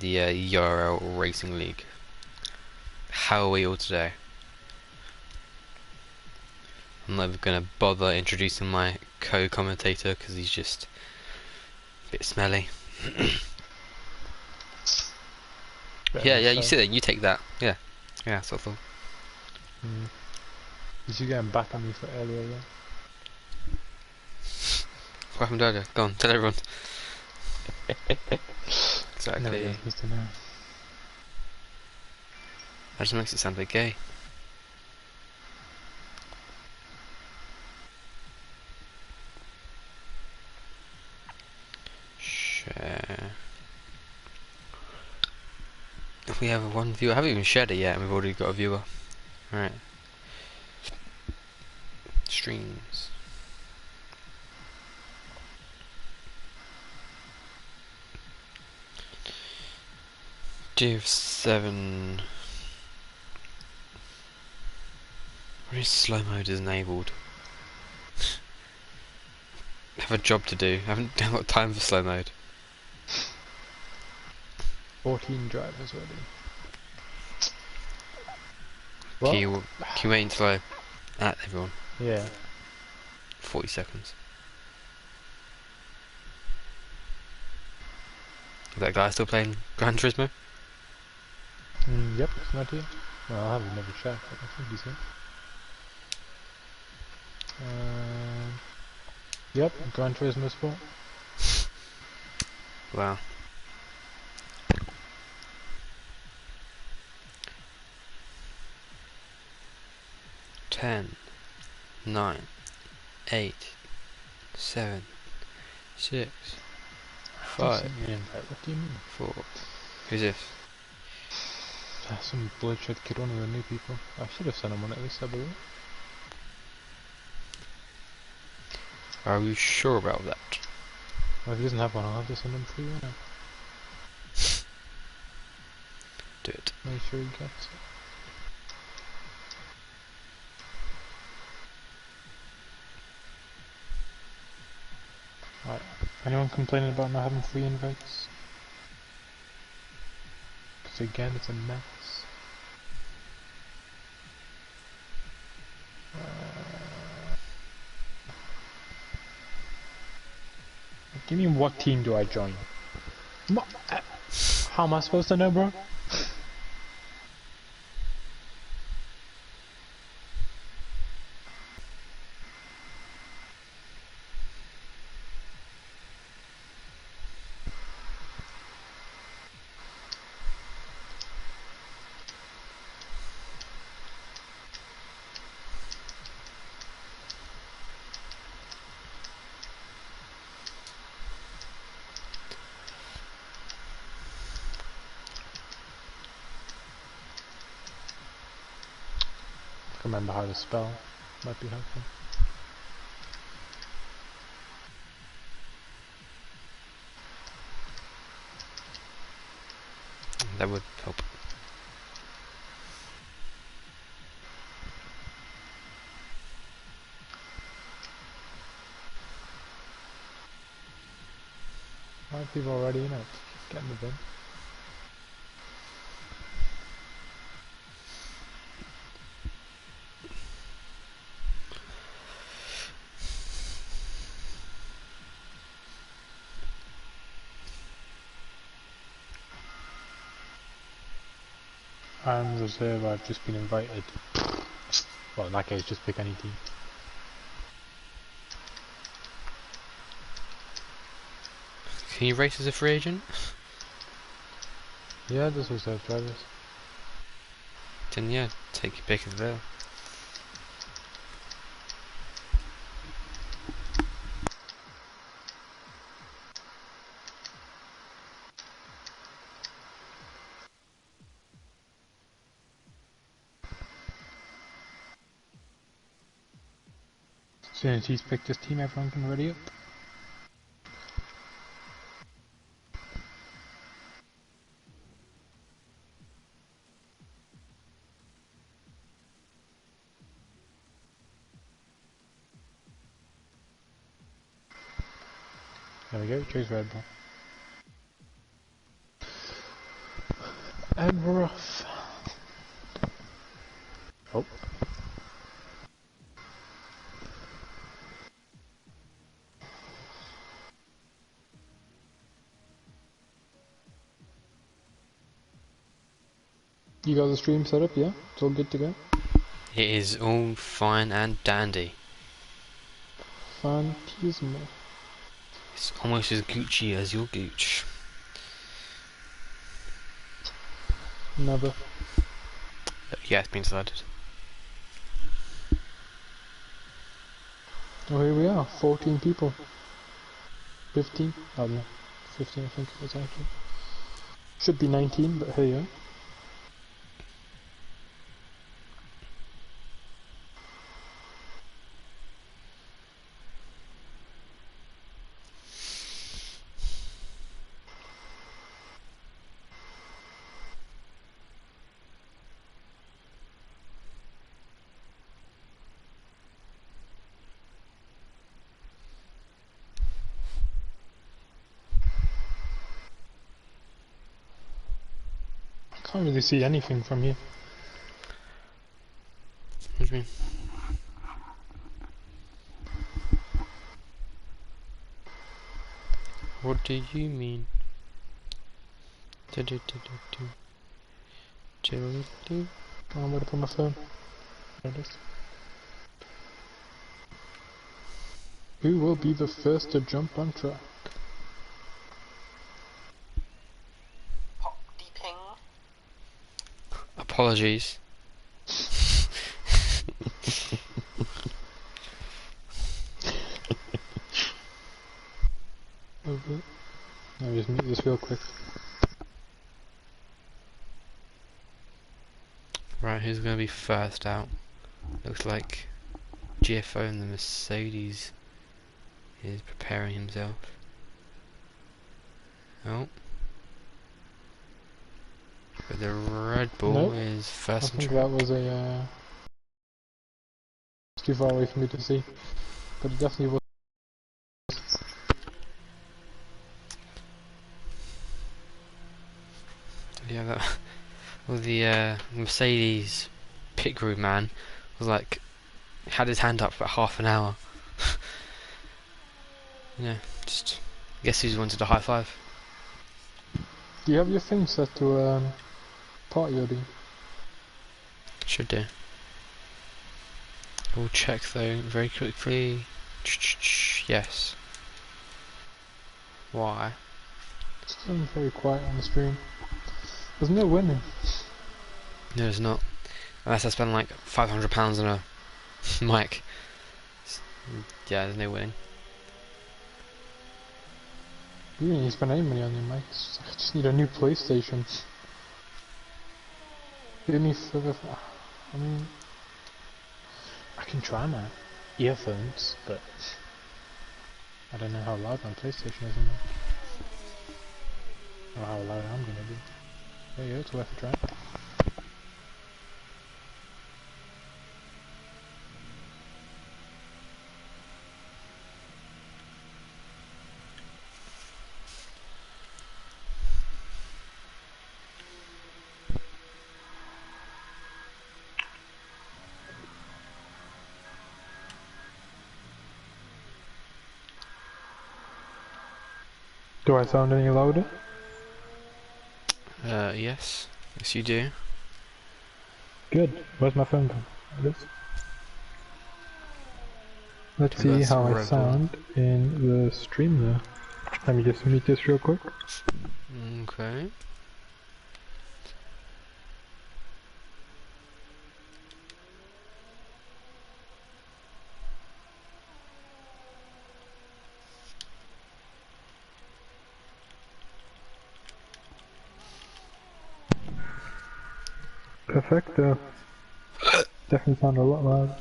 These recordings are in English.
in the URL Racing League. How are we all today? I'm not even going to bother introducing my co-commentator because he's just a bit smelly. Yeah, you sit there, you take that. Yeah, that's what I thought. Did you get him back on me for earlier, yeah? What happened earlier? Go on, tell everyone. Exactly. No, yeah, he's to know. That just makes it sound a bit gay. Share. We have one viewer. I haven't even shared it yet, and we've already got a viewer. Alright. Streams. Div 7. What is slow mode is enabled? I have a job to do. I haven't got time for slow mode. 14 drivers ready. Can you wait until I at everyone? Yeah. 40 seconds. Is that guy still playing Gran Turismo? Yep, it's not here. Well, I haven't never checked, but I think he's here. Yep, Gran Turismo Sport. Wow. Ten, 9, 8, 7, 6, 5, What do you mean? 4. Who's this? Some bloodshed kid, one of the new people. I should have sent him one at least, I believe. Are you sure about that? Well, if he doesn't have one, I'll have to send him for you now. Do it. Make sure he gets it. Right. Anyone complaining about not having free invites? Because again, it's a mess. Give me what team do I join? How am I supposed to know, bro? Remember how to spell. Might be helpful. That would help. Why are people already in it? Get in the bin. I'm reserve, I've just been invited. Well, in that case, just pick any team. Can you race as a free agent? Yeah, there's reserve drivers. Then yeah, take your pick of there. As soon as he's picked his team, everyone can ready up. There we go, choose Red Bull. and rough. Oh. You got the stream set up, yeah? It's all good to go? It is all fine and dandy. Fantismo. It's almost as Gucci as your Gooch. Never. Yeah, it's been decided. Oh, here we are, 14 people. 15? Oh no, 15 I think it was actually. Should be 19, but here you are. I can't really see anything from here. What do you mean? What do you mean? I'm gonna put my phone. There it is. Who will be the first to jump on track? Pop deeping. Apologies. Okay. Let me just mute this real quick. Right, who's gonna be first out? Looks like GFO in the Mercedes is preparing himself. Oh. But the Red Bull Nope. is I first in think track. that was a it's too far away for me to see. But it definitely was. Yeah, that. Well, the Mercedes pit crew man was like, had his hand up for about half an hour. Yeah, just guess who's wanted a high five? Do you have your thing set to party OD? Should do. We'll check though very quickly. Yes. Why? It's feeling very quiet on the stream. There's no winning. No, it's not. Unless I spend like £500 on a mic. Yeah, there's no winning. You don't need to spend any money on your mics. I just need a new PlayStation. You need further. I mean, I can try my earphones, but I don't know how loud my PlayStation is. Or how loud I'm gonna be. There you go, it's worth a try. Do I sound any louder? Yes. Yes, you do. Good. Where's my phone gone? It is. Let's see That's how I Red Bull. sound in the stream there. Let me just mute this real quick. Okay. Perfecto. Definitely sound a lot louder.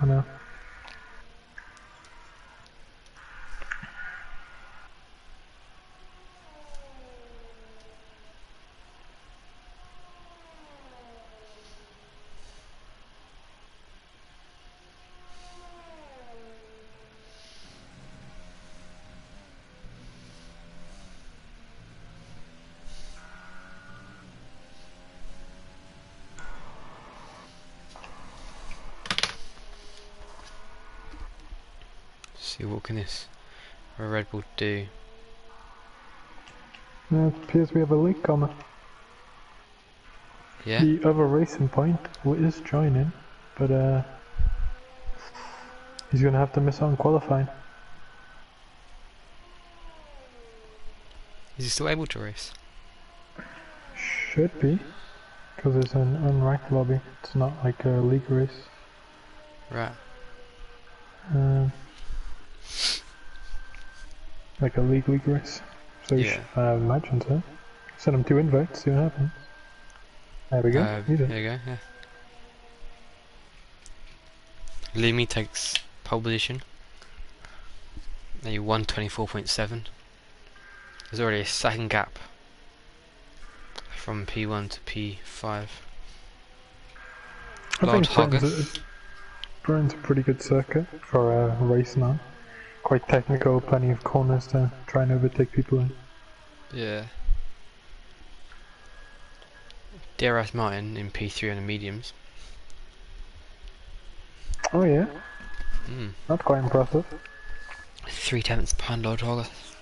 I know. See what can this Red Bull do? It appears we have a leak coming. Yeah. The other racing point is joining, but he's gonna have to miss out on qualifying. Is he still able to race? Should be, because it's an unranked lobby. It's not like a league race. Right. Like a league race. So Yeah. I imagine so. Send him 2 invites, see what happens. There we go. He's There in. you go. Yeah. Lumi takes pole position. A 124.7. There's already a second gap from P1 to P5. I Lord think Hogarth. Britain's a pretty good circuit for a race now. Quite technical, plenty of corners to try and overtake people in. Yeah. DRS Martin in P3 on the mediums. Oh yeah, Hmm. that's quite impressive. 3/10 behind Lord Hogarth.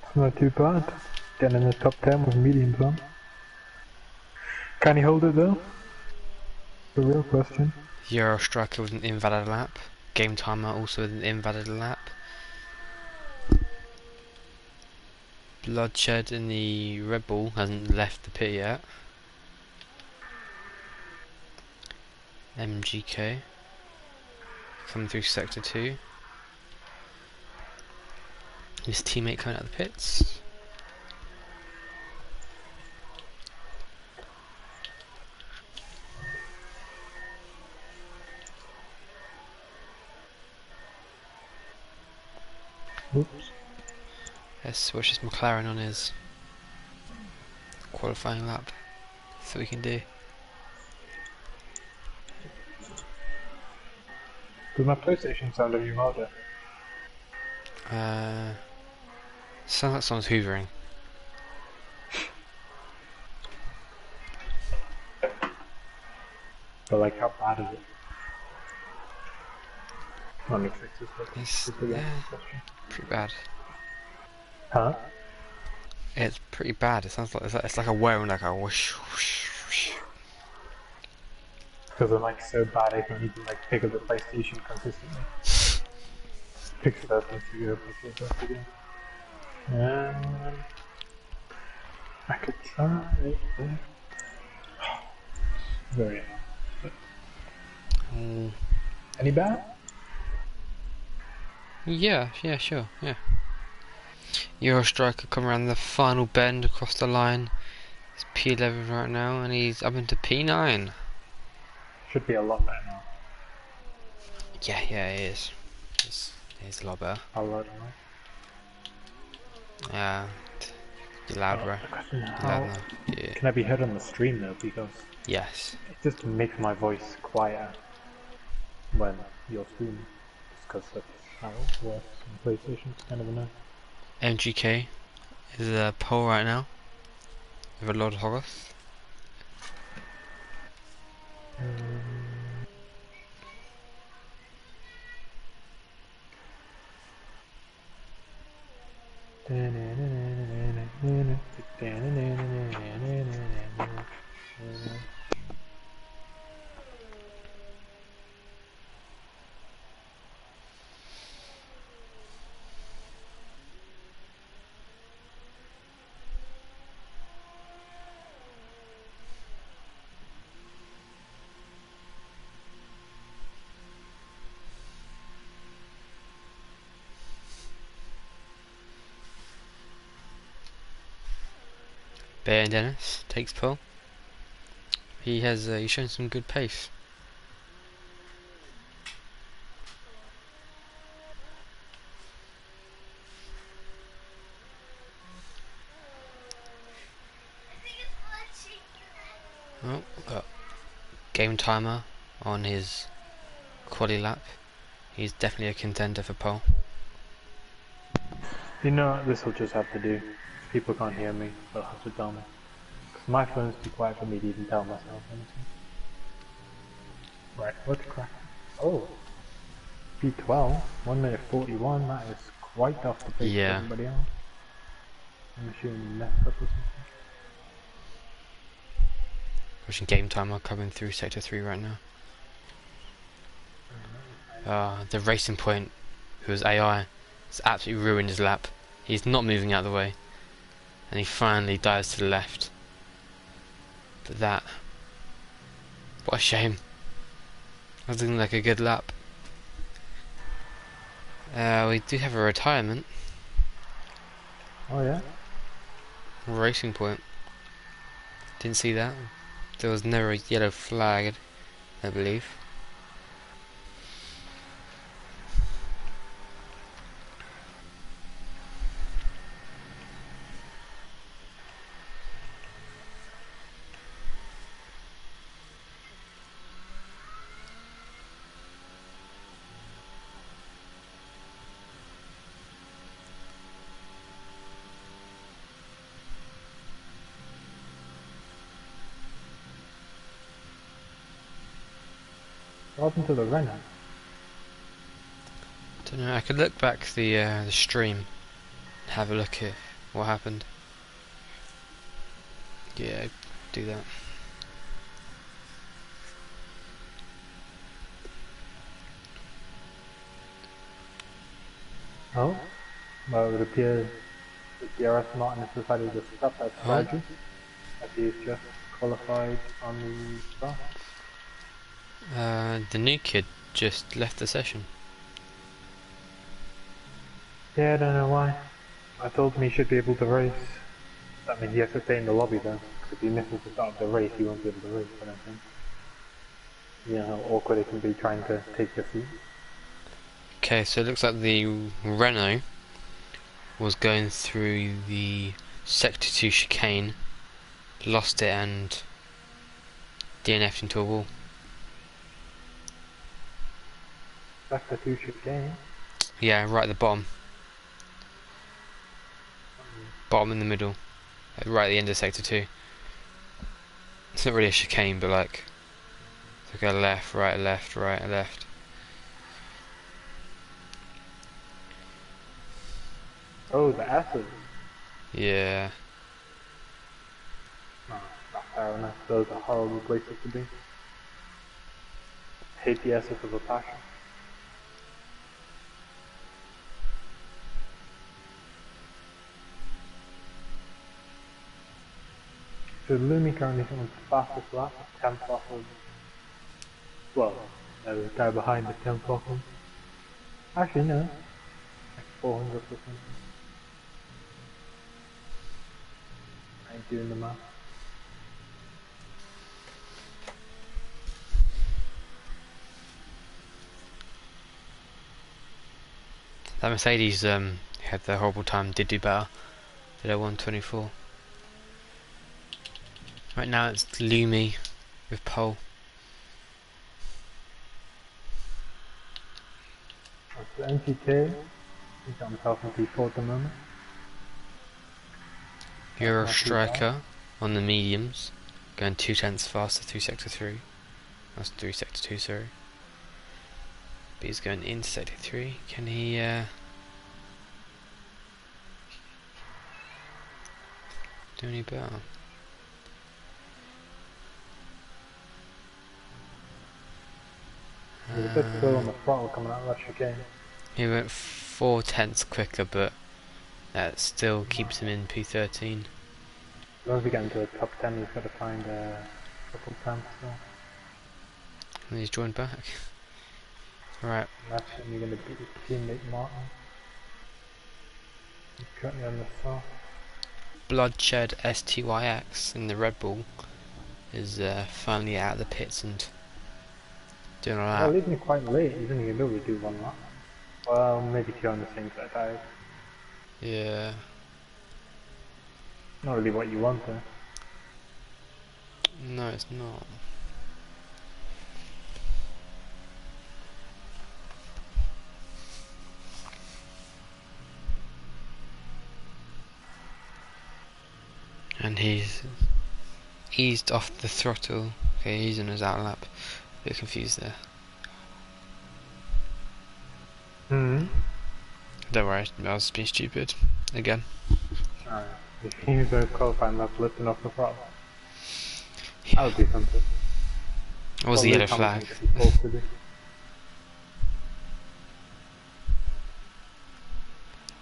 It's not too bad. Getting in the top 10 with mediums on. Can he hold it though? The real question. Euro Striker with an invalid lap. Game Timer also with an invalid lap. Bloodshed in the Red Bull hasn't left the pit yet. MGK coming through sector 2. His teammate coming out of the pits. Oops. Let's watch this McLaren on his qualifying lap. See what we can do. Does my PlayStation sound any louder? Sounds like someone's hoovering. But like, how bad is it? Let me fix this real quick. It's Just again, question. pretty bad. Huh? It's pretty bad. It sounds like it's like a whirring, like a whoosh, whoosh, whoosh. Because I'm like so bad I don't need to like pick up the PlayStation consistently. Fix that and figure out what's that again. I could try it there. Very Mm. Any bad? Yeah, sure, yeah. Euro Striker come around the final bend across the line. It's P11 right now, and he's up into P9. Should be a lot better now. Yeah, it is. It's a lot better. How loud am I? Yeah, you're loud, bro. The question is You're loud how now. Yeah. can I be heard on the stream though? Because Yes. it just makes my voice quieter when you're streaming. Just because that's how it works on PlayStation. It's kind of annoying. MGK is a pole right now with a Lord Hogarth. Bear Dennis takes pole. He's shown some good pace. Oh, got game timer on his quali lap. He's definitely a contender for pole. You know what this will just have to do. If people can't hear me, they'll have to tell me. Because my phone's too quiet for me to even tell myself anything. Right, what's cracking? Oh! P12, 1 minute 41, that is quite off the pace of Yeah. everybody else. I'm assuming you messed up or something. Watching Game Timer coming through Sector 3 right now. The Racing Point, who was AI, has absolutely ruined his lap. He's not moving out of the way. And he finally dives to the left. But that... What a shame. That was looking like a good lap. We do have a retirement. Oh yeah? Racing Point. Didn't see that. There was never a yellow flag, I believe. What happened to the Renault? Don't know. I could look back the stream, and have a look at what happened. Yeah, do that. Oh? Well, it appears that DRS Martin has decided to stop that strategy, as he's just qualified on the start. The new kid just left the session. Yeah, I don't know why. I told him he should be able to race. That means he has to stay in the lobby though, because if he misses the start of the race, he won't be able to race, I don't think. You know how awkward it can be trying to take your seat. Okay, so it looks like the Renault was going through the Sector 2 chicane, lost it and DNF'd into a wall. Sector 2 chicane. Yeah, right at the bottom. Bottom in the middle. Right at the end of Sector 2. It's not really a chicane, but like... So go left, right, left, right, left. Oh, the S's. Yeah. No, not fair enough. Those are horrible places to be. Hate the S's with a passion. So Lumi currently on the fastest lap, 10th off of... Well, there's a guy behind the 10th off him. Actually no, like 400 or something. I ain't doing the math. That Mercedes had the horrible time, did do better. Did a 124. Right now it's Lumi with pole. That's the NTK. He's got himself in P4 at the moment. Euro Not too bad. Striker on the mediums, going 2/10 faster through Sector 3. That's through Sector 2, sorry. But he's going into Sector 3. Can he do any better? He's a bit slow on the throttle coming out of that chicane. He went 4/10 quicker, but that still keeps him in P13. As long as we get into the top 10, he's got to find a couple times still. And he's joined back. Right, And that's when you're going to beat his teammate Martin. He's currently on the soft. Bloodshed STYX in the Red Bull is finally out of the pits and doing Well, alright. leaving quite late, he's only going to be able to do one lap. Well, maybe two on the same set of tires. Yeah. Not really what you want though. No, it's not. And he's eased off the throttle. Okay, he's in his outlap. A bit confused there. Hmm. Don't worry, I was being stupid again. Alright. If you don't qualify enough lifting off the throttle, that would be something. What was What the yellow Lewis flag? Hamilton could be forced to do.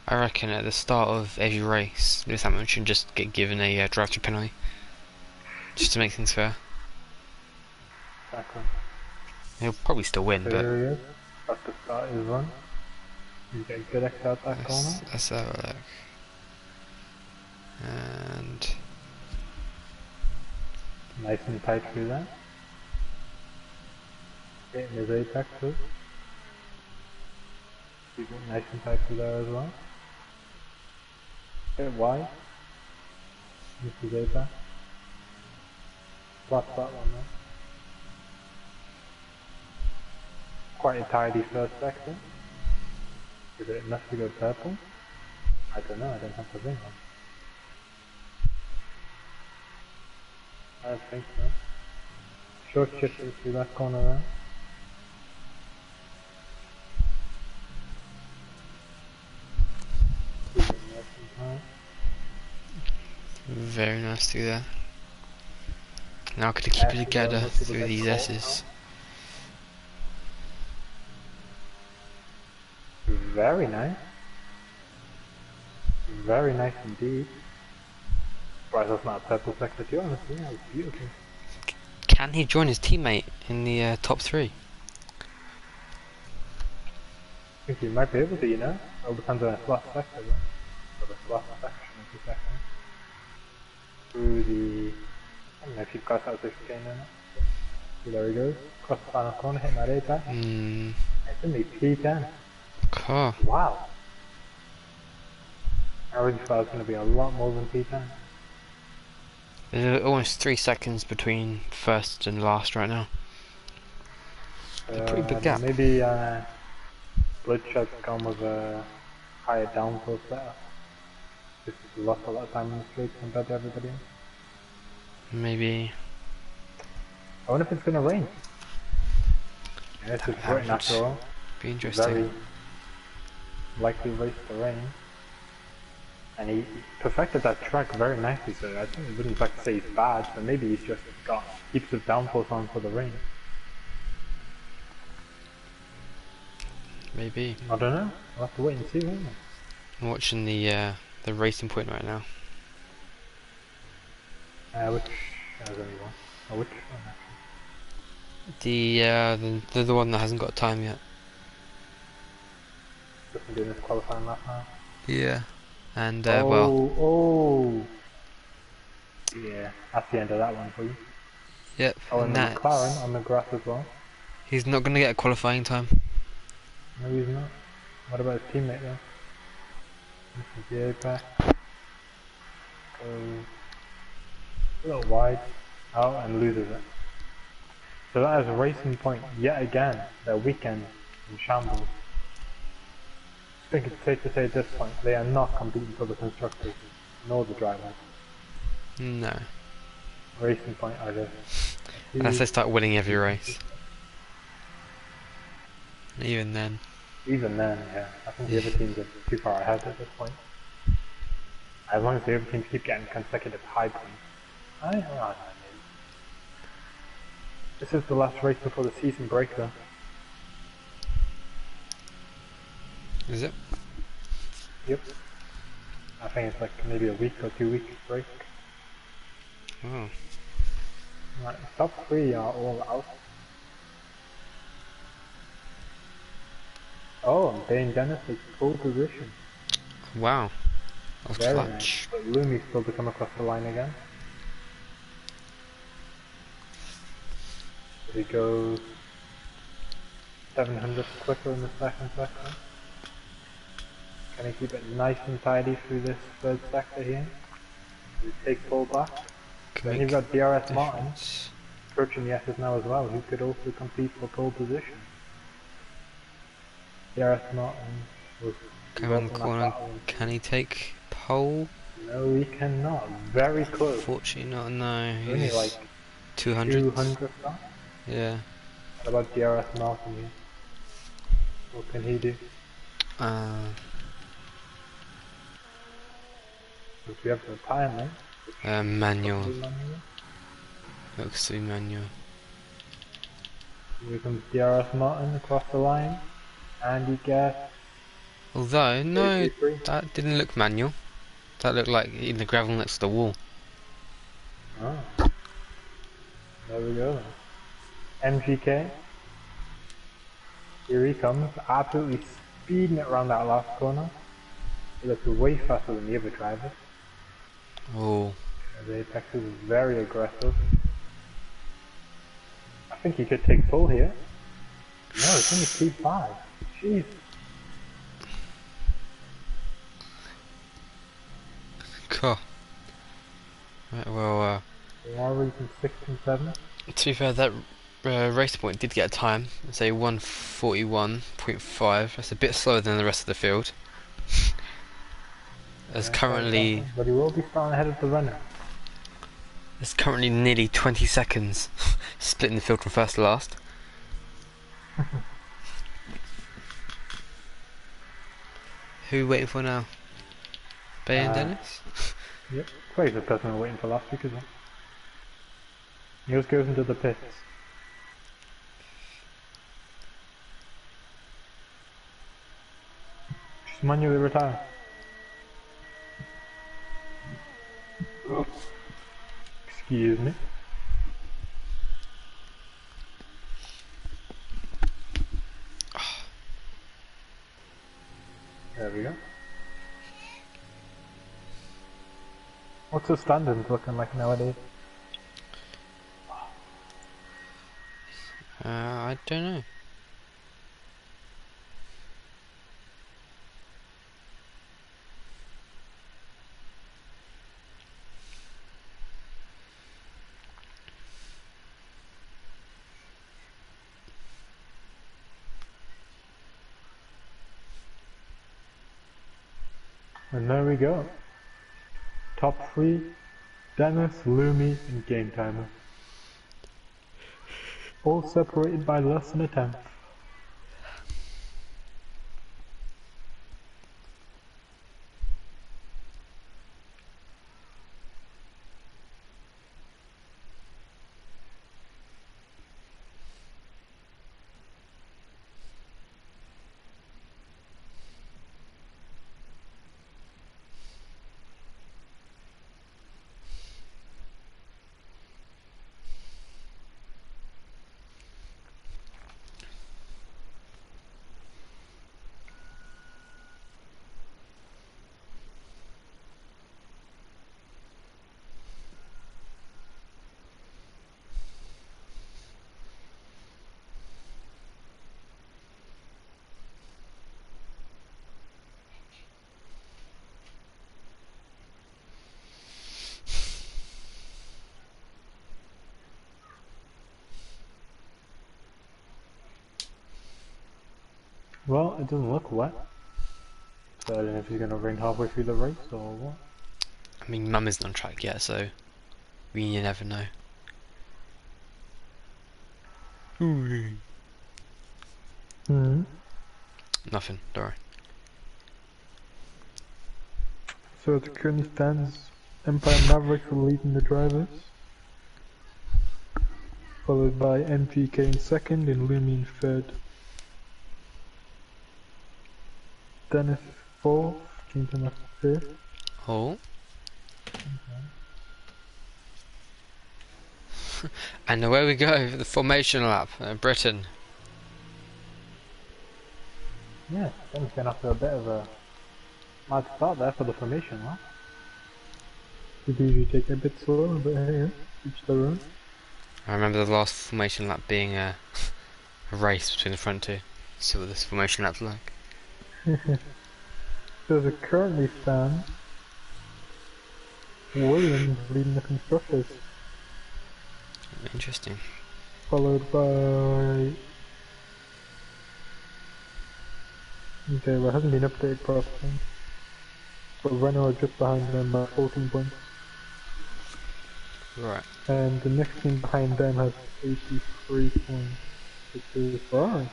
I reckon at the start of every race, Lewis Hamilton should just get given a drive-through penalty, just to make things fair. Exactly. He'll probably still win, So but here he is. That's the start of his run. You get a good exit out that corner. let's have a look. And Nice and tight through that. Getting his apex too. Keep it nice and tight through there as well. Bit wide. This is apex. Flat that one there. Quite a tidy first sector. Is it enough to go purple? I don't know, I don't have the ring on. I don't think so. Short shifting through that corner there. Keep it nice and tight. very nice to do that. Now could keep it together through these S's. Very nice. Very nice indeed. Surprised that's not a purple sector too, honestly. That was beautiful. Can he join his teammate in the top 3? I think you might be able to, you know? It all depends on a flat sector, though. Or the flat section of the sector. Through the... I don't know if you've got that 15 in it. So there he goes. Across the final corner, hitting that apex. It's only P10. Car. Wow. I really thought it was going to be a lot more than P10. There's almost 3 seconds between first and last right now. A pretty big gap. Maybe Bloodshot's gone with a higher downforce setup. Just lost a lot of time in the straight compared to everybody else. Maybe. I wonder if it's going to rain. Yeah, this is Britain after all. Be interesting. Very likely race to rain. And he perfected that track very nicely, so I think I wouldn't like to say he's bad, so maybe he's just got heaps of downforce on for the rain. Maybe. I don't know. We'll have to wait and see, won't we? I'm watching the racing point right now. Which has only one? Oh, which one actually? The one that hasn't got time yet. Just been doing this qualifying lap now. Yeah. And Oh, well. oh. Yeah, that's the end of that one for you. Yep. Oh, and the that's... McLaren on the grass as well. He's not going to get a qualifying time. No, he's not. What about his teammate though? This is the APAC. Goes a little wide. Oh, and loses it. So that is a racing point yet again. Their weekend in shambles. I think it's safe to say at this point they are not competing for the constructors nor the drivers. No. Racing point are just. Unless they start winning every race. Even then. Even then, yeah. I think the other teams are too far ahead at this point. As long as the other teams keep getting consecutive high points. I don't know, maybe. This is the last race before the season break though. Is it? Yep. I think it's like maybe a week or 2 week break. Oh. Right, top 3 are all out. Oh, and Dane Dennis is pole position. Wow. That was Very clutch. nice. But Lumi's still to come across the line again. So he goes 700 quicker in the second sector. Can he keep it nice and tidy through this third sector here? He take pole back. Can Then make you've got DRS Martin difference. approaching the S's now as well, who could also compete for pole position. DRS Martin was Come in involved in that corner. battle. Can he take pole? No, he cannot. Very close. Fortunately not, no. Only He's like 200. 200 stars. Yeah. What about DRS Martin here? What can he do? Uh, If we have the time, mate. manual. Possibly manual. Looks to be manual. Here comes DRS Martin across the line. Andy Guest. Although, no, 333. that didn't look manual. That looked like in the gravel next to the wall. Oh. There we go then. MGK. Here he comes, absolutely speeding it around that last corner. He looks way faster than the other drivers. Oh, As Apex is very aggressive. I think he could take pull here. No, it's only P5. Jeez. cool. Right, well, They are reaching 6 and 7. to be fair, that race point did get a time. Say 1:41.5. That's a bit slower than the rest of the field. There's Yeah, currently but he will be starting ahead of the runner. nearly 20 seconds splitting the field from first to last. Who are we waiting for now? Bay and Dennis? Yep. Crazy the person we were waiting for last week as well. He just goes into the pits. Just manually retire. Excuse me. There we go. What's the standards looking like nowadays? I don't know. And there we go. Top 3, Dennis, Lumi, and Game Timer. All separated by less than a tenth. Well, it doesn't look wet. So I don't know if he's going to rain halfway through the race or what. I mean, Mum isn't on track yet, so you never know. Nothing, don't worry. So it currently stands Empire Mavericks are leading the drivers. Followed by MGK in second and Lumi in third. Dennis fourth, Kingdom fifth. Oh. And away we go for the formation lap, Britain. Yeah, Dennis been after a bit of a mad start there for the formation, huh? Did usually take a bit slower, but hey, each their own. I remember the last formation lap being a race between the front two. See what this formation lap's like. So the currently stand Williams leading the constructors, Interesting. followed by okay, well it hasn't been updated properly. But Renault are just behind them by 14 points. Right. And the next team behind them has 83 points, which is Ferrari.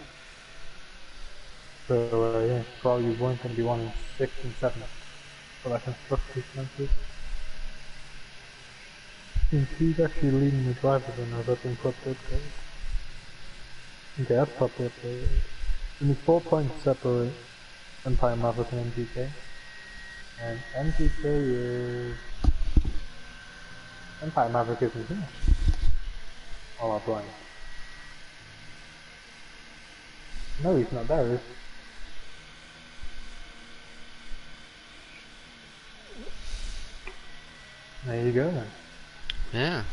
So yeah, probably weren't going to be 1 in 6 and 7 for that constructive expenses. Since he's actually leading the drivers and I was being properly updated. Okay, that's properly updated. And there's 4 points separate Empire Maverick and MGK. And MGK is... Empire Maverick isn't here. Oh, I'm blind. No, he's not there, is he? There you go then. Yeah,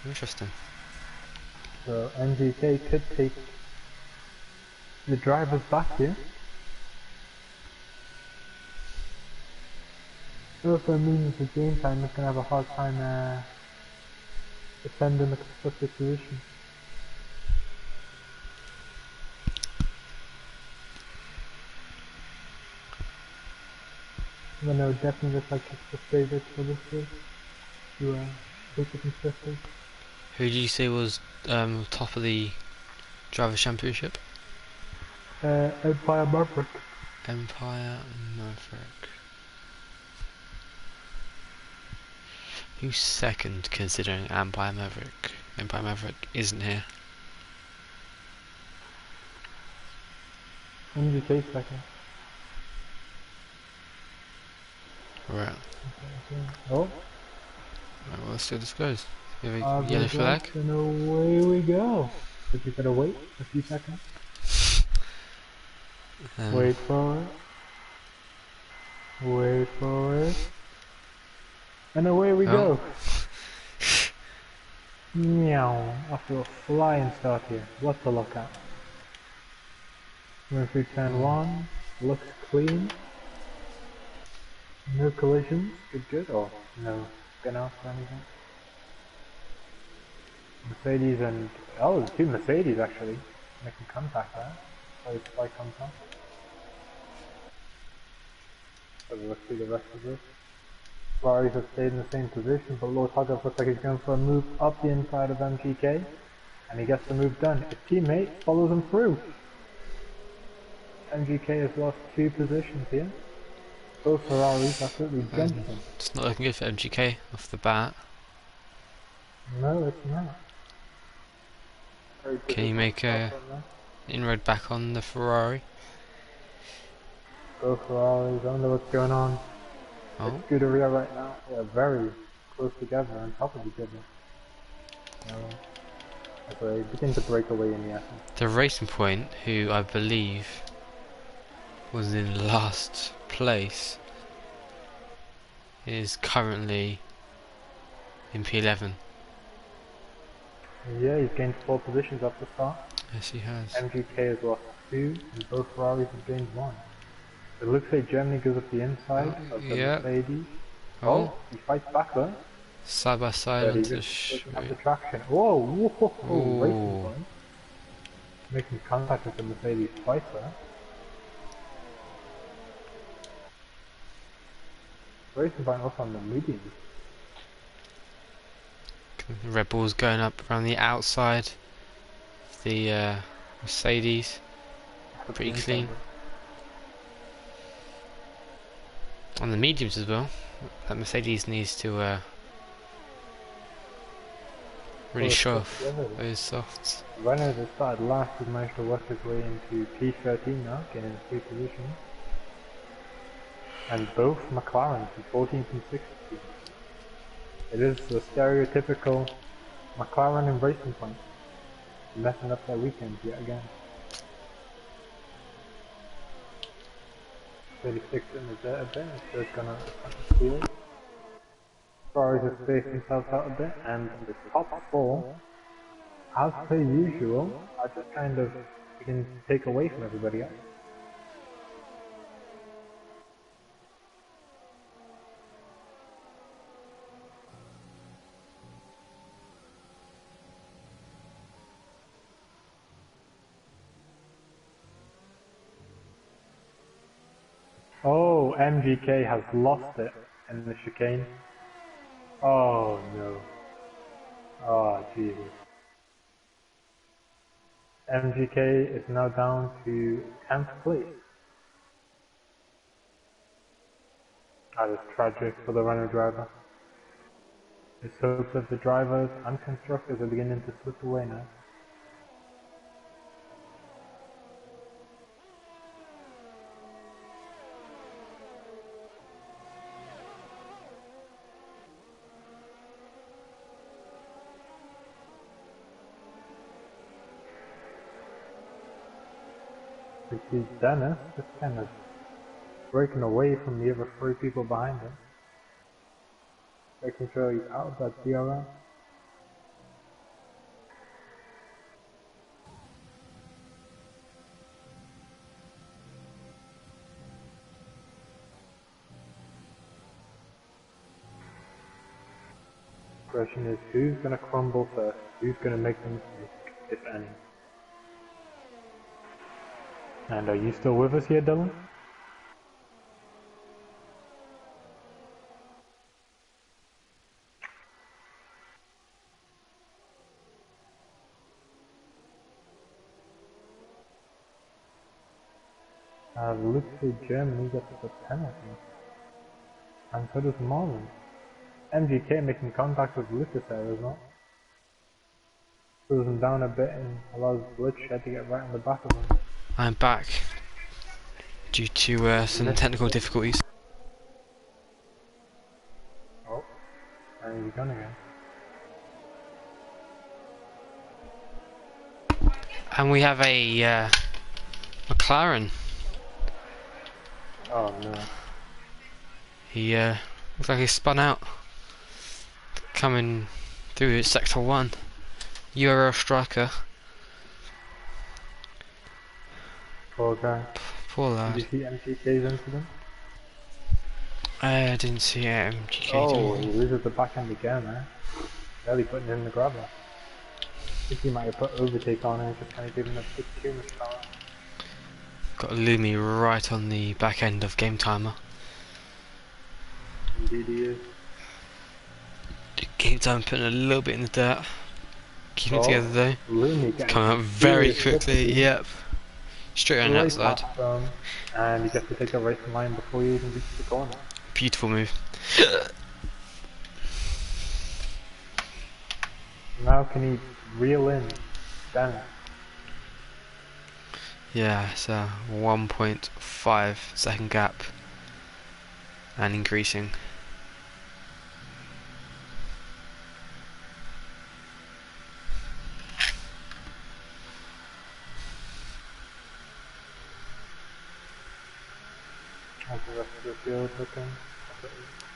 interesting. So MGK could take the drivers back here. It also means the game time is going to have a hard time defending the constructive position. Even though it definitely looks like it's the favourite for this race to take the constructors. Who did you say was top of the Drivers' Championship? Empire Maverick. Empire Maverick. Who's second considering Empire Maverick? Empire Maverick isn't here. MGK second. Right. Oh, Right, well, let's see how this goes. We have a I'll yellow go flag. and away we go. But you gotta wait a few seconds. Wait for it. Wait for it. And away we go. Meow. After a flying start here. What to look at. We're through turn 1. Looks clean. No collisions. Good, good. Or no spin-offs or anything. Mercedes and... Oh, there's 2 Mercedes actually. Making contact there. Play spike contact. So let's see the rest of this. Ferraris have stayed in the same position, but Lord Hogarth looks like he's going for a move up the inside of MGK. And he gets the move done. His teammate follows him through. MGK has lost 2 positions here. Both Ferraris absolutely drenched him. It's not looking good for MGK off the bat. No, it's not. Can he make a inroad back on the Ferrari? Both Ferraris, I don't know what's going on. Oh. The Scuderia right now, they're very close together on top of each other. As they begin to break away in the action. The Racing Point, who I believe was in last place, is currently in P11. Yeah, he's gained 4 positions off the start. Yes, he has. MGK has lost 2, and both Ferraris have gained 1. It looks like Germany goes up the inside of the Mercedes. Oh, he fights back though. Side by side But he onto just doesn't have the traction. Whoa, whoa, whoa, Racing Point. Making contact with the Mercedes twice there. Racing Point also on the medium. The Red Bull's going up around the outside of the Mercedes. Pretty clean. On the mediums as well. That Mercedes needs to really show off those softs. Renault that started last has managed to work his way into P13 now, getting 3 positions. And both McLarens in 14th and 16th. It is the stereotypical McLaren and Racing Point, messing up their weekends yet again. 36 in the dirt a bit, so it's gonna steal. Ferraris have spaced themselves out a bit, and the top 4, as per usual, are just kind of beginning to take away from everybody else. Oh, MGK has lost it in the chicane. Oh no. Oh Jesus. MGK is now down to 10th place. That is tragic for the runner driver. His hopes of the drivers and constructors are beginning to slip away now. We see Dennis just kind of breaking away from the other three people behind him. Making sure he's out of that DRL. Question is, who's gonna crumble first? Who's gonna make the mistake, if any? And are you still with us here, Dylan? Looks like Germany gets a penalty. And so does Marlon. MGK making contact with Lucas there as well. Pulls him down a bit and allows Bloodshed to get right on the back of him. I'm back due to some technical difficulties. Oh, and he's gone again. And we have a McLaren. Oh no. He looks like he spun out. Coming through sector 1. Euro striker. Poor guy. Poor lad. Did you see MGK's incident? I didn't see MGK. Oh, he loses the back end again, man. Barely putting in the grabber. I think he might have put overtake on and just kind of giving a bit too much power. Got Lumi right on the back end of game timer. Indeed he is. Game time putting a little bit in the dirt. Keeping it together though. Lumi Coming out very quickly, yep. Straight on the outside. And you get to take a racing line before you even reach the corner. Beautiful move. Now can he reel in Dennis? Yeah, it's a 1.5 second gap. And increasing. How's the rest of the field looking?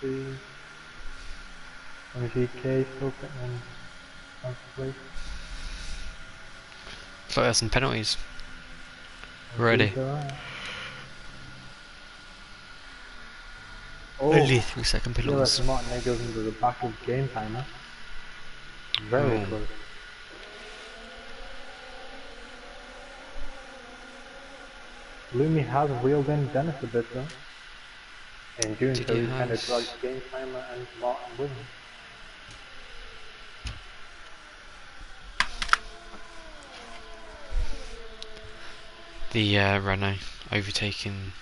See. MGK still putting in first place. Looks like there's some penalties. Ready. Oh, Only 3-second I feel like penalties. Martin goes into the back of game timer. Very Oh. close. Lumi has wheeled in Dennis a bit though. In doing so, he kind of dragged game timer and Martin with him. The Renault overtaking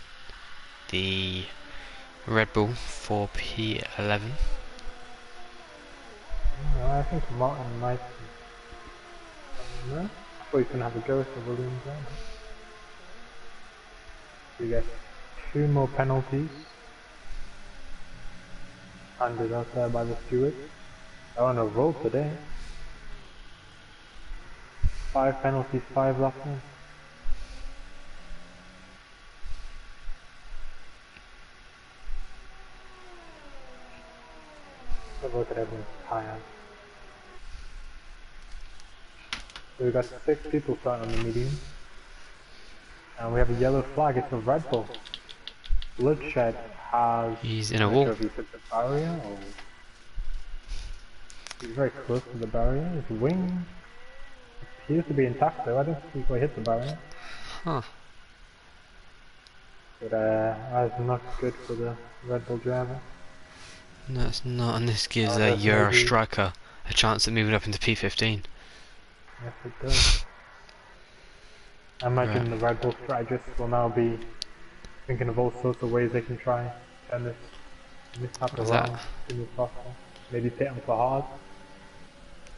the Red Bull 4P11. I think Martin might. No? I thought he was going to have a go at the Williams there. We get 2 more penalties handed out there by the stewards. They're on a roll today. 5 penalties, 5 laps in. But look at everyone's tired. So we've got 6 people starting on the medium. And we have a yellow flag, it's a Red Bull. Bloodshed has... He's in a I'm not wall. sure if he hit the barrier or... He's very close to the barrier. His wing appears to be intact though, I don't think he quite hit the barrier. Huh. But that's not good for the Red Bull driver. No, it's not, and this gives Oh, a that's Euro maybe- striker a chance of moving up into P15. Yes it does. I imagine Right. the Red Bull strategists will now be thinking of all sorts of ways they can try turn this mishap What's that? around as soon as possible. Maybe pit them for hard.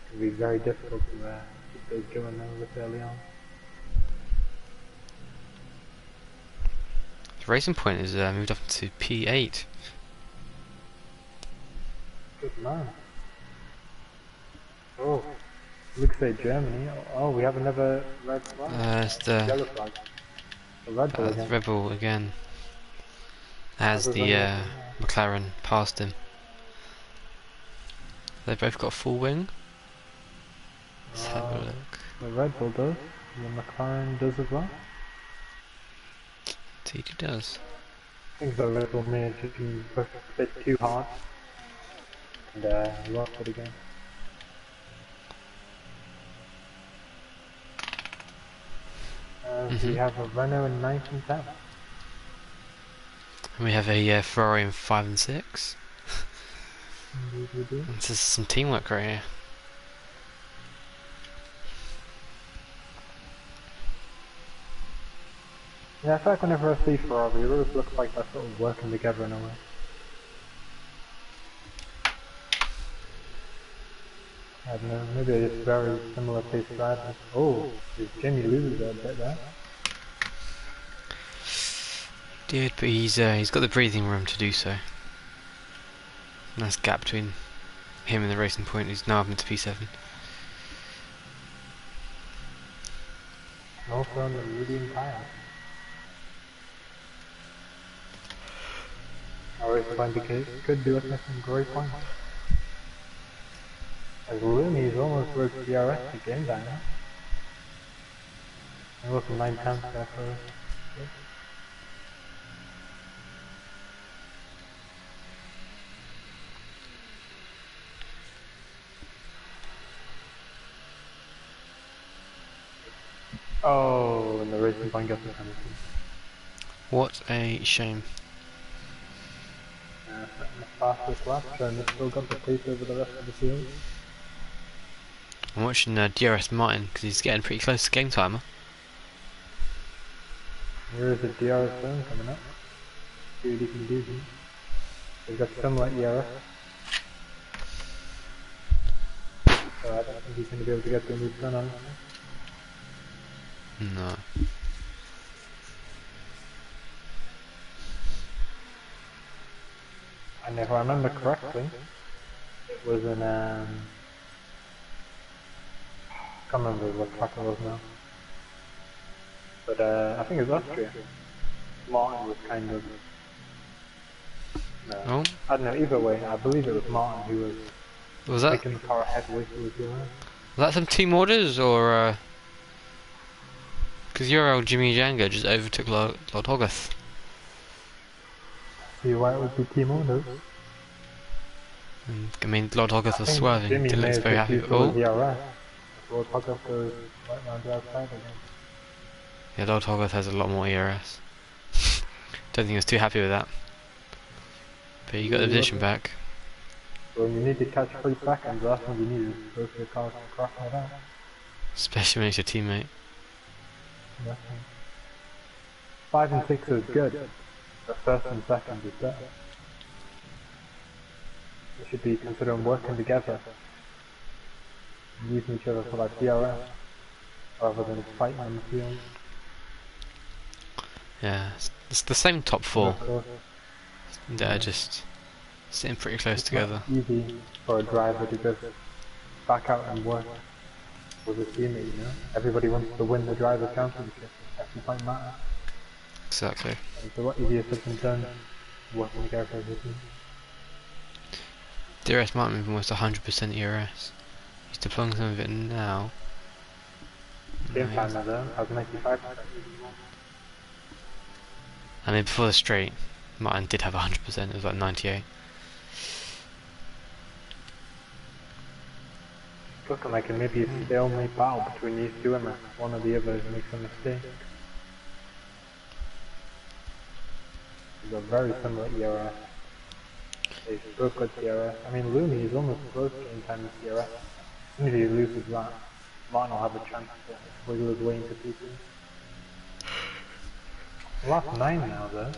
It'll be very difficult to keep those going now this early on. The racing point is moved up to P8. Good man. Oh, looks like Germany. Oh, we have another red flag. It's the Yellow flag. The Red Bull again. Red Bull again. Oh, As there's the only one now. McLaren passed him. They've both got a full wing. Let's have a look. The Red Bull does. The McLaren does as well. TD does. I think the Red Bull may have just been pushed a bit too hard. And lost it again. We have a Renault in 9th and 10th. And we have a Ferrari in 5 and 6. Indeed we do. This is some teamwork right here. Yeah, I feel like whenever I see Ferrari, it always looks like they're sort of working together in a way. I don't know, maybe they're just very similar pace drivers. Oh, is Jimmy loses a bit there? Dude, but he's got the breathing room to do so. Nice gap between him and the racing point. He's now up into P7. Also on the medium tire. Always find the case. Could be looking at some great points. As Looney's almost broke DRS again down. And look, 9 tenths there for us. Oh, and the racing point gets the penalty. What a shame. Setting the fastest lap, and they've still got the pace over the rest of the field. I'm watching DRS Martin because he's getting pretty close to game timer. Here is a DRS zone coming up. See what he can do here. They've got similar ERS. So I don't think he's going to be able to get the move done on it. No. And if I remember correctly, it was in I can't remember what track it was now. But I think it was Austria. Martin was kind of... No. Oh, I don't know, either way, I believe it was Martin who was was taking the car ahead with Euro. that some team orders or? Because Euro Jimmy Django just overtook Lord Hogarth. See why it would be team orders. And, I mean, Lord Hogarth was swerving. Jimmy Didn't may look have very just happy. used Oh, the DRS. Lord Hogarth goes right round the outside again. yeah, Lord Hogarth has a lot more ERS. Don't think he was too happy with that. But you got the position back. When you need to catch 3 seconds, the last thing you need is both your cars crossing it out. Especially when it's your teammate. Nothing. 5 and 6 is good, but first and second is better. We should be considering working together and using each other for like DRS rather than fighting on the field. Yeah, it's the same top 4. Of course, They're just sitting pretty close it's together. not easy for a driver to just back out and work with his teammate, you know? Everybody wants to win the driver's championship. Every point matters. Exactly. It's a lot easier said than done working together as a team. DRS might move almost 100% ERS. He's deploying some of it now. Game Nice. timer though, has 95%. I mean, before the straight, Martin did have 100%, it was like 98. Looking like it may be a stalemate battle between these two unless one or the other makes a mistake. They're very similar ERS. They've both got DRS. I mean, Looney is almost close to in time with DRS. As soon as he loses that, Martin will have a chance to wiggle his way into P2. Last 9 now though.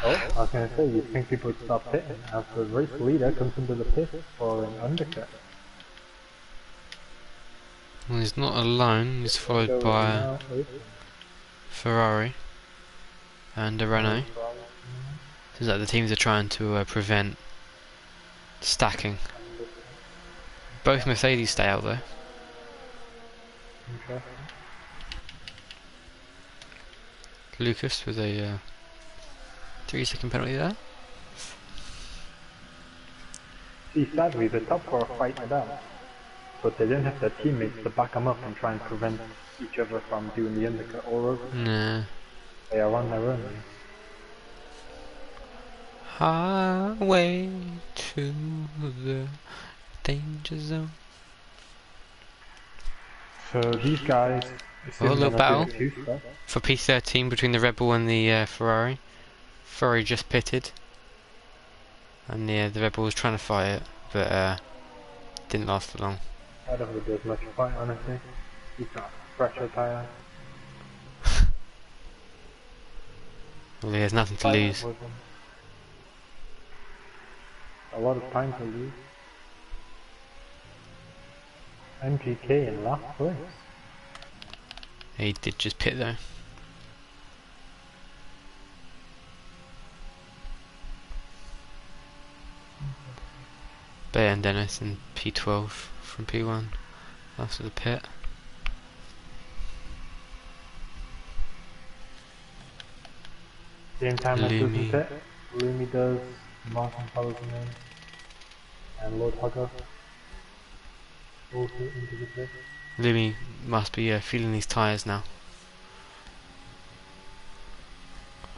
Oh, I was going to say, you'd think people would stop pitting as the race leader comes into the pit for an undercut. Well, he's not alone. He's followed Window is by now open. Ferrari and a Renault. Seems like the teams are trying to prevent stacking. Both Mercedes stay out though. Interesting. Lucas with a 3-second penalty there. See, sadly, the top 4 are fighting it out, but they don't have their teammates to back them up and try and prevent each other from doing the undercut or over. Nah. They are on their own. Highway to the danger zone. So these guys, Oh, a little battle two stuff. for P13 between the Red Bull and the Ferrari. Ferrari just pitted. And the Red Bull was trying to fight it, but didn't last for long. I don't think there's much fight, honestly. He's got a fresher tyre. Well, he has nothing to lose. A lot of time to lose. MGK in last place. He did just pit though. Bear and Dennis in P12 from P1 after the pit. Same time as Lumi. the pit. Lumi does, Martin follows him in, and Lord Hugger also into the pit. Lumi must be feeling these tyres now.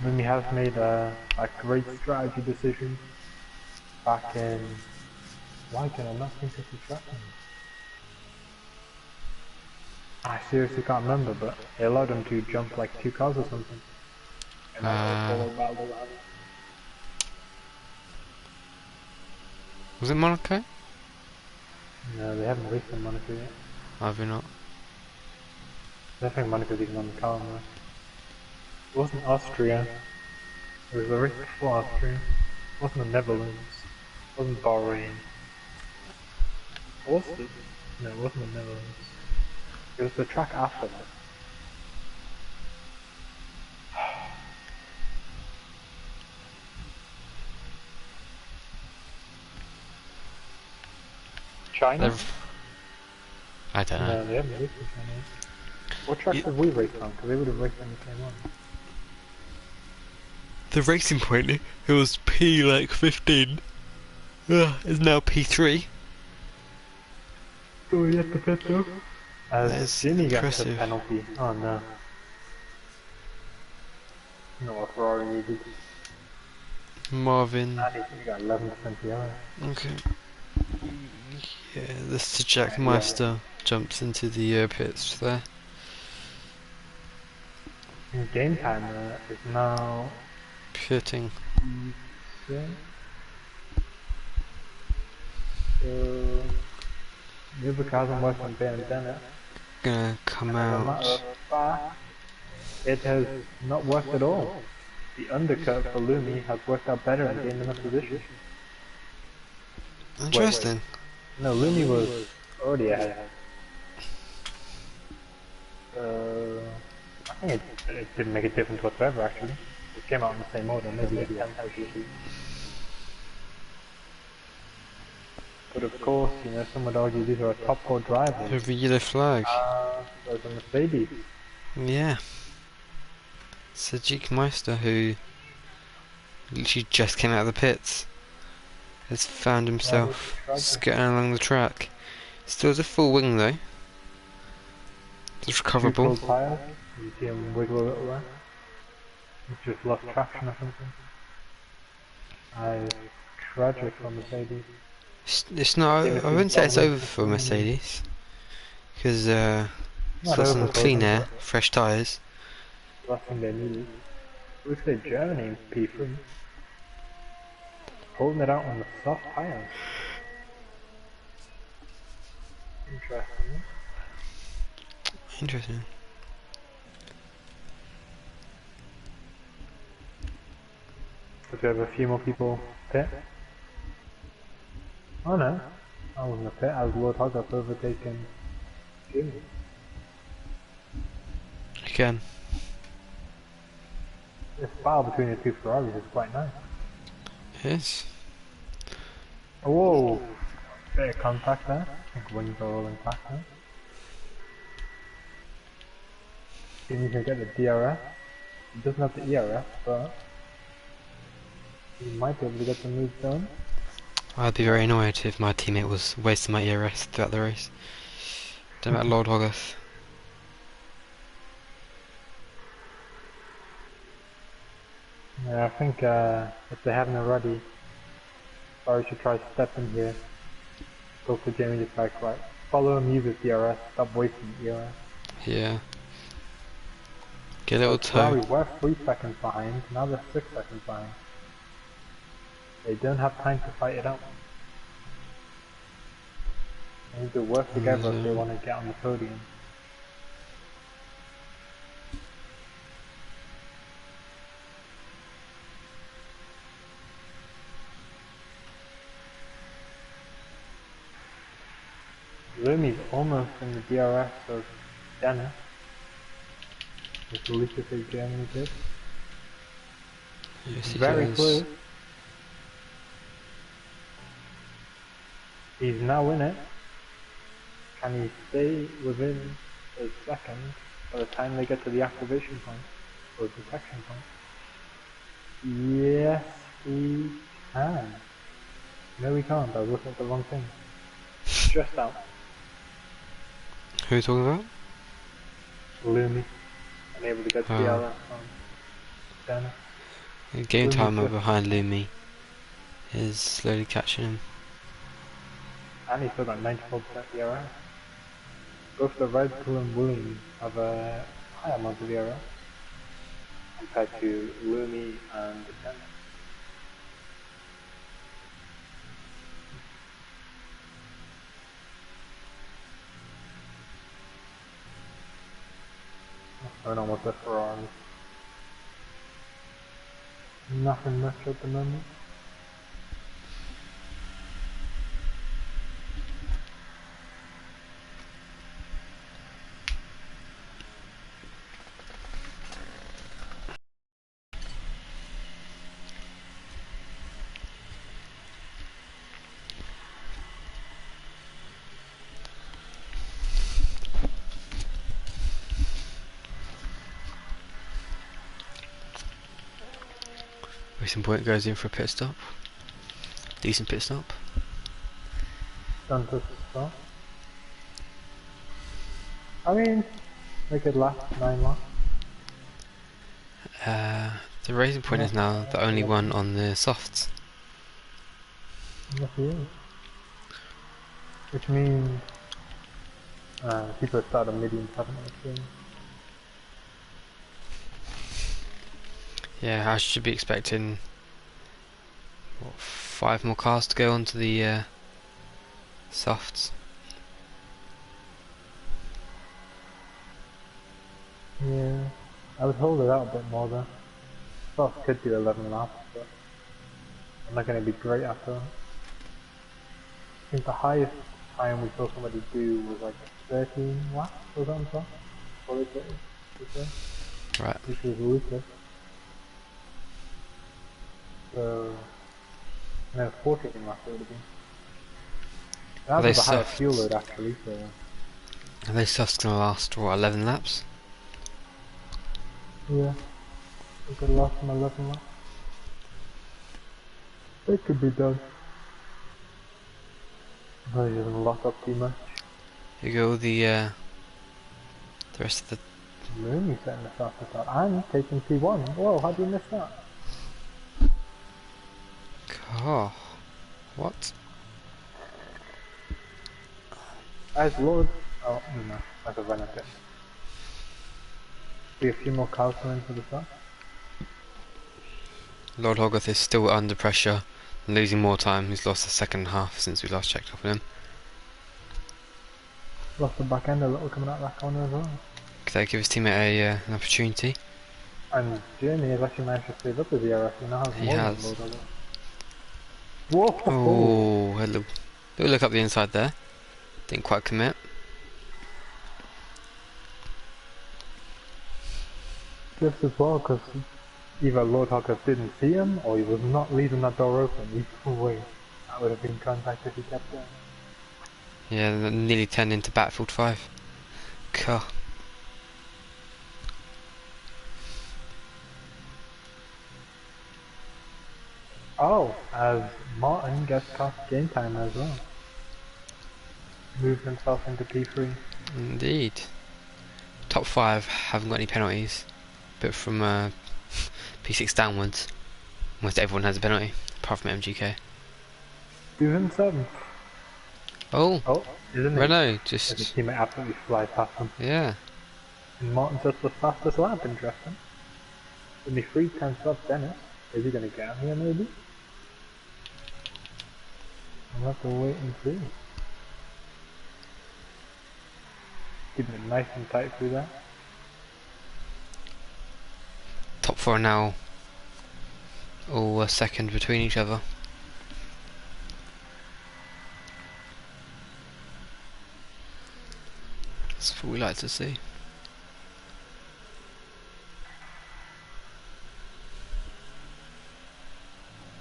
Lumi has made a great strategy decision back in... Why can I not think of the track name? I seriously can't remember, but they allowed him to jump like 2 cars or something. And I followed Valderrama. Was it Monaco? No, they haven't raced in Monaco yet. Have we not? I don't think Monaco's even on the calendar. It wasn't Austria. It was the race before Austria. It wasn't the Netherlands. It wasn't Bahrain. Was it? No, it wasn't the Netherlands. It was the track after that. China? I don't know. No, they haven't raced in China. What tracks have we raced on? Because they would have raced on the same one. The Racing Point, it was P like 15. Is now P3. So we have to pit though? That's Jimmy got the impressive. penalty. Oh no. Not what Ferrari needed. Marvin. And he got 11% PR. Okay. Yeah, this is Jack Meister jumps into the pits there. Game time is now... Pitting. So the other cars I'm working on Ben and Dennett. Gonna come As a matter out. of fact, it has not worked at all. The undercut for Lumi has worked out better and gained enough position. Interesting. No, Lumi was already ahead. I think it didn't make a difference whatsoever actually. It came out in the same order, maybe at 10,000 feet. But of course, you know, some would argue these are a top 4 drivers. With the yellow flag. There's a Mercedes. Yeah. Sajik Meister, who literally just came out of the pits, has found himself skirting along the track. Still has a full wing though. It's recoverable. Neutral tires. You see him wiggle a little there. He's just lost traction or something. Tragic for Mercedes. It's not. I wouldn't say it's over for Mercedes, because it's got some clean air, fresh tyres. Last thing they need. Looks like Germany in P3. Holding it out on the soft tyres. Interesting. Interesting. Because we have a few more people pit. Oh no, I wasn't a pit, I was Lord Hoggup overtaking Jimmy. Again. This battle between the two Ferraris is quite nice. It is. Whoa! Bit of contact there. I think wings are rolling back now. Jimmy can get the DRS. He doesn't have the ERS, but he might be able to get the move done. I'd be very annoyed if my teammate was wasting my ERS throughout the race. Don't know about Lord Hoggarth. Yeah, I think if they haven't already, Barry should try to step in here. Go for Jamie just like, right, follow him, use his DRS, stop wasting the ERS. Yeah. Get a little Ferrari toe. were 3 seconds behind, now they're 6 seconds behind. They don't have time to fight it out. They need to work together if they want to get on the podium. Lumi's almost in the DRS of Dennis. With Lucas as Germany did. Yes, he Very does. close. He's now in it. Can he stay within a second by the time they get to the activation point or detection point? Yes, he can. No, he can't. I was looking at the wrong thing. Just out. Who are you talking about? Lumi. Unable to get to the LS on Dennis. Game Lumi's timer just- behind Lumi is slowly catching him. And he's still got 94% ERS. Both the Red Bull and Williams have a higher amount of ERS compared to Lumi and Dennis. I don't know what the Ferrari. Nothing much at the moment. Racing Point goes in for a pit stop. Decent pit stop. Done to start. I mean, they could last 9 laps. The Racing Point is now the only one on the softs. Yes, he is. Which means people start a medium 7 soon. Yeah, I should be expecting what, 5 more cars to go onto the softs. Yeah, I would hold it out a bit more though. Well, could do 11 laps, but I'm not going to be great after that. I think the highest time we saw somebody do was like 13 laps or something. Before they quit, Right. which was Lucas. So, no, 14 laps it would have been. That they was a higher soft? fuel load actually, so Are they softs going to last, what, 11 laps? yeah. We could last from 11 laps. It could be done. Oh, he doesn't lock up too much. You go the rest of the... Rooney setting the fastest out and taking P1. Whoa, how do you miss that? Oh, what? As Lord. Oh, no, that's a runner pit. Be a few more cars coming for the start. Lord Hoggarth is still under pressure and losing more time. He's lost the second half since we last checked up on him. Lost the back end a little coming out that corner as well. Could that give his teammate an opportunity? And Jimmy has actually managed to save up his ERS, he now has He more than has. load of it. Whoa! Oh, hello. Little look up the inside there. Didn't quite commit. Just as well, because either Lord Hawkers didn't see him, or he was not leaving that door open. Either way, that would have been contact if he kept going. Yeah, that nearly turned into Battlefield 5. God. Oh, as Martin gets cost game time as well. Moved himself into P3. Indeed. Top 5 haven't got any penalties, but from P6 downwards, almost everyone has a penalty, apart from MGK. Who's in 7th? Oh, Oh, isn't he? Renault His just, teammate absolutely flies past him. yeah. And Martin's just the fastest lap, interesting. Only 3 tenths off Dennis. Is he going to get him here maybe? I'll have to wait and see. Keeping it nice and tight through that. Top 4 are now all a second between each other. That's what we like to see.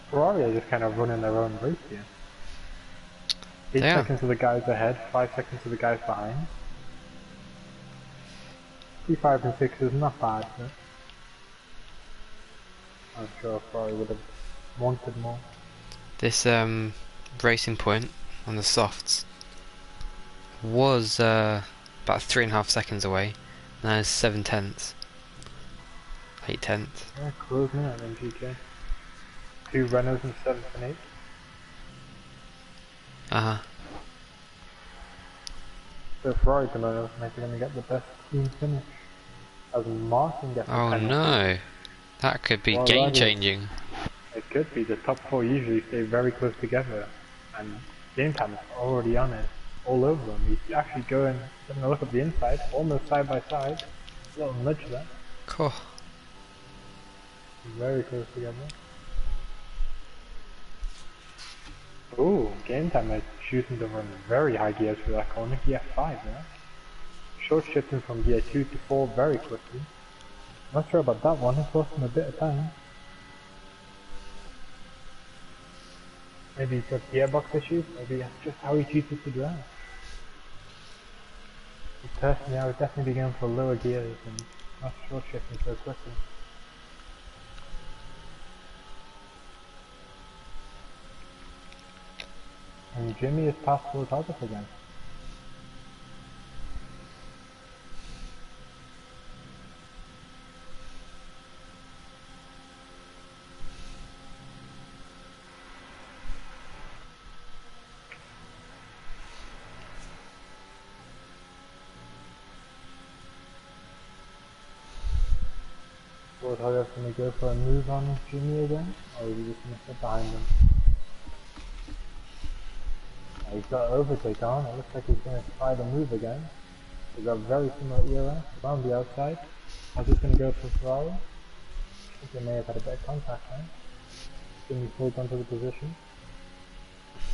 Ferrari are just kind of running their own race here. 8 They are. seconds to the guys ahead, 5 seconds to the guys behind. P5 and 6 is not bad, but I'm sure Ferrari would have wanted more. This racing point on the softs was about 3.5 seconds away. Now it's 7 tenths. 8 tenths. Yeah, closing in on MGK. 2 Renaults in 7th and 8th. Uh-huh. So Ferrari tomorrow might be going to get the best team finish. As Martin gets the Oh penalty. no. That could be Well, game that is- changing. It could be. The top 4 usually stay very close together. And game time is already on it. All over them. He's actually going, having a look at the inside, almost side by side. A little nudge there. Cool. Very close together. Ooh, game time is choosing to run very high gears for that corner. Gear 5 there. Short shifting from gear 2 to 4 very quickly. Not sure about that one, it's lost him a bit of time. Maybe he's got gearbox issues, maybe that's just how he chooses to drive. But personally, I would definitely be going for lower gears and not short shifting so quickly. And Jimmy is past full target again. Lord Hogarth's going to go for a move on Jimmy again, or is he just going to sit behind him? He's got overtake on, it looks like he's going to try the move again. He's got very similar era around the outside. How's this going to go for Ferrari? I think they may have had a bit of contact there. Jimmy pulled onto the position.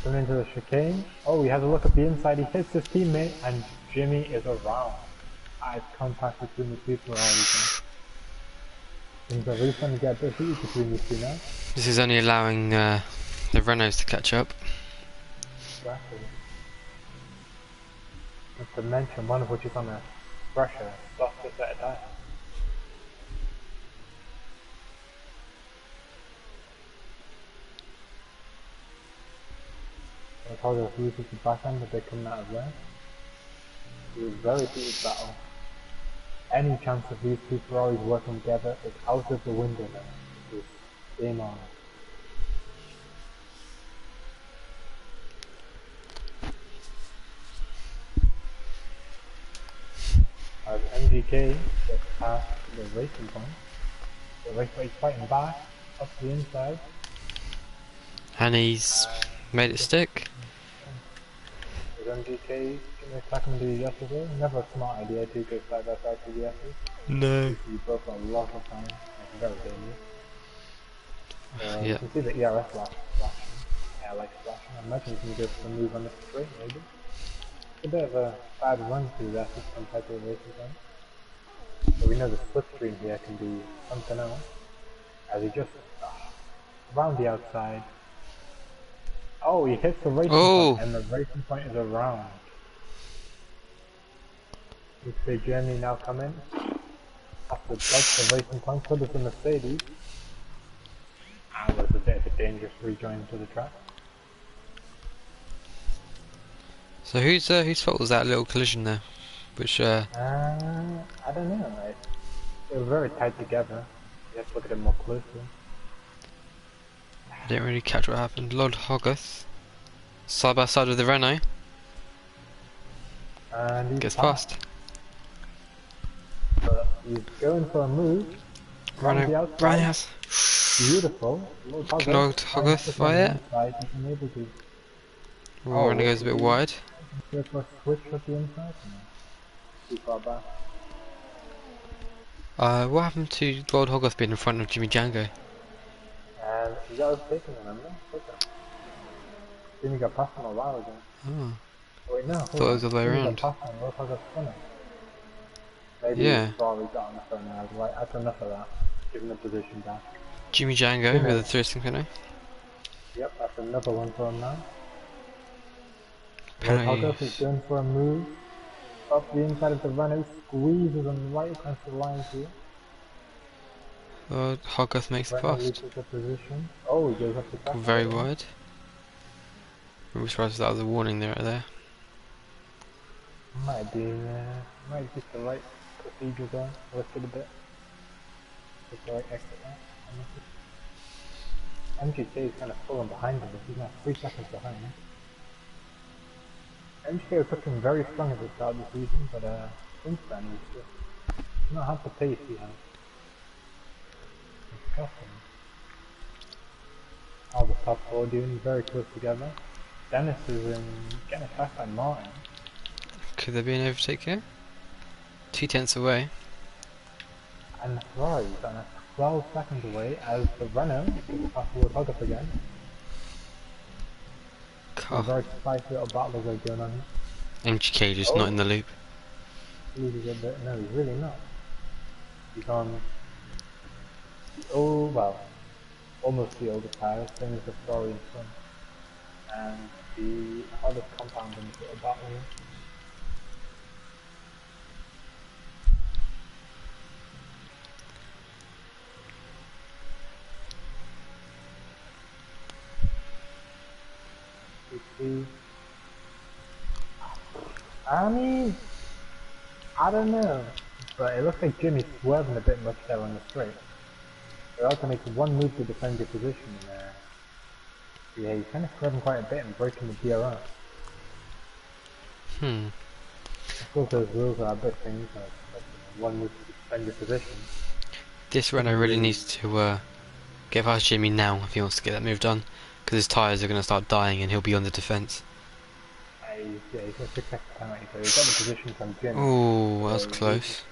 Coming into the chicane. Oh, he has a look at the inside, he hits his teammate, and Jimmy is around. Eyes contact between the two Ferraris. Things are really starting to get a bit heated between these two now. This is only allowing the Renaults to catch up. Exactly. Not to mention one of which is on a pressure, softer set of tires. I told you if loses the back end, but they're coming out of there. It was a very heated battle. Any chance of these two Ferraris working together is out of the window now. It is game on. As MGK gets past the racing point, the race is fighting back, up the inside. And he's made it stick. Is MGK going to attack him to the S's? Never a smart idea to go side by side to the S's. No. You both got a lot of time. very dangerous. You Yeah. can see the ERS flashing. Yeah, like flashing. I imagine you can go for a move on the straight, maybe. It's a bit of a bad run through that compared to the racing time. But we know the slipstream here can be something else. As he just around the outside. Oh, he hits the racing point, Oh! and the racing point is around. Looks like Jeremy now come in. Have to dodge the racing point, put us in Mercedes. And was a bit of a dangerous rejoin to the track. So whose fault was that little collision there? Which I don't know. They were very tight together. You have to look at it more closely. I didn't really catch what happened. Lord Hogarth, side by side with the Renault, And he's gets passed. past. But he's going for a move. From the outside. Renault. Beautiful. Lord Can Lord Hogarth fight it? Inside, he's unable to. Oh, Renault goes a bit wide. Go for a switch with the inside? No. Too far back. What happened to Lord Hogarth being in front of Jimmy Django? And he got overtaken, remember? Jimmy got past him a while ago. Oh, Oh, wait, no, thought it was the other way Jimmy around. got past him, Lord Hogarth spinning. Maybe Yeah. he saw he got on the phone and I was like, that's enough of that. Give him the position back. Jimmy Django Jimmy. with a three-sting penalty. Yep, that's another one for him now. Lord Penalty. Hogarth is going for a move. Up the inside of the Renault, squeezes him right across the line here. Lord Hogarth makes the Renault past. loses the position. Oh, he goes up the track. Very wide. I'm surprised that was a warning there. Might be just the right procedure there. Lift it a bit. Just the right exit there. MGK is kind of pulling behind him, but he's now 3 seconds behind. MGK was looking very strong at the start of the season, but since then he's just not had the pace he has. It's costing him. All the top 4 doing very close together. Dennis is getting attacked by Martin. Could there be an overtake here? 2 tenths away. And Ferrari is on 12 seconds away as the Renault is past Lord Hogarth again. A very spicy little battle is going on here. MGK just not in the loop. Loses a bit. No, he's really not. He's on. Oh well, almost the older tires, same as the Ferrari in front, and the hardest compound in this little battle here. I mean, I don't know, but it looks like Jimmy's swerving a bit much there on the straight. You're allowed to make one move to defend your position, and yeah, he's kind of swerving quite a bit and breaking the DRS. Of course, those rules are a bit things, like one move to defend your position. This Renault really needs to get past Jimmy now if he wants to get that move done, because his tyres are going to start dying and he'll be on the defence. Yeah, he's got 6 seconds penalty, so he's got the position from Jimmy. Oh, that was close.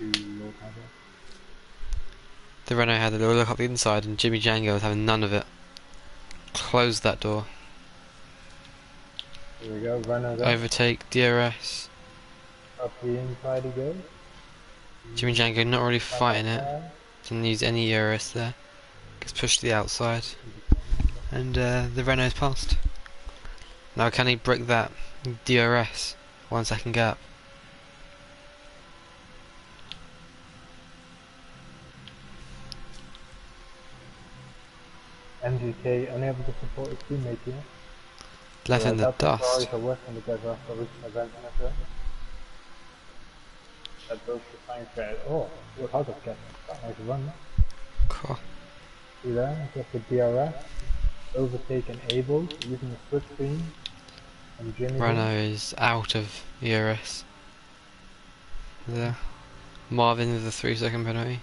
The Renault had a little look up the inside and Jimmy Django was having none of it. Close that door. Here we go, Renault there. Overtake, DRS. Up the inside he goes. Jimmy Django not really fighting it. Didn't use any ERS there. Gets pushed to the outside. And the Renault's passed. Now can he break that DRS? 1 second gap. MGK unable to support his teammate here. Left in the dust. Ferraris are working together for recent events and everything. That broke the sign fair. Oh, what Hogarth getting quite a nice run. Cool. See there, just the DRS. Overtaken Abel using the split screen. And Jimmy. Renault is out of ERS. There. Marvin with a 3 second penalty.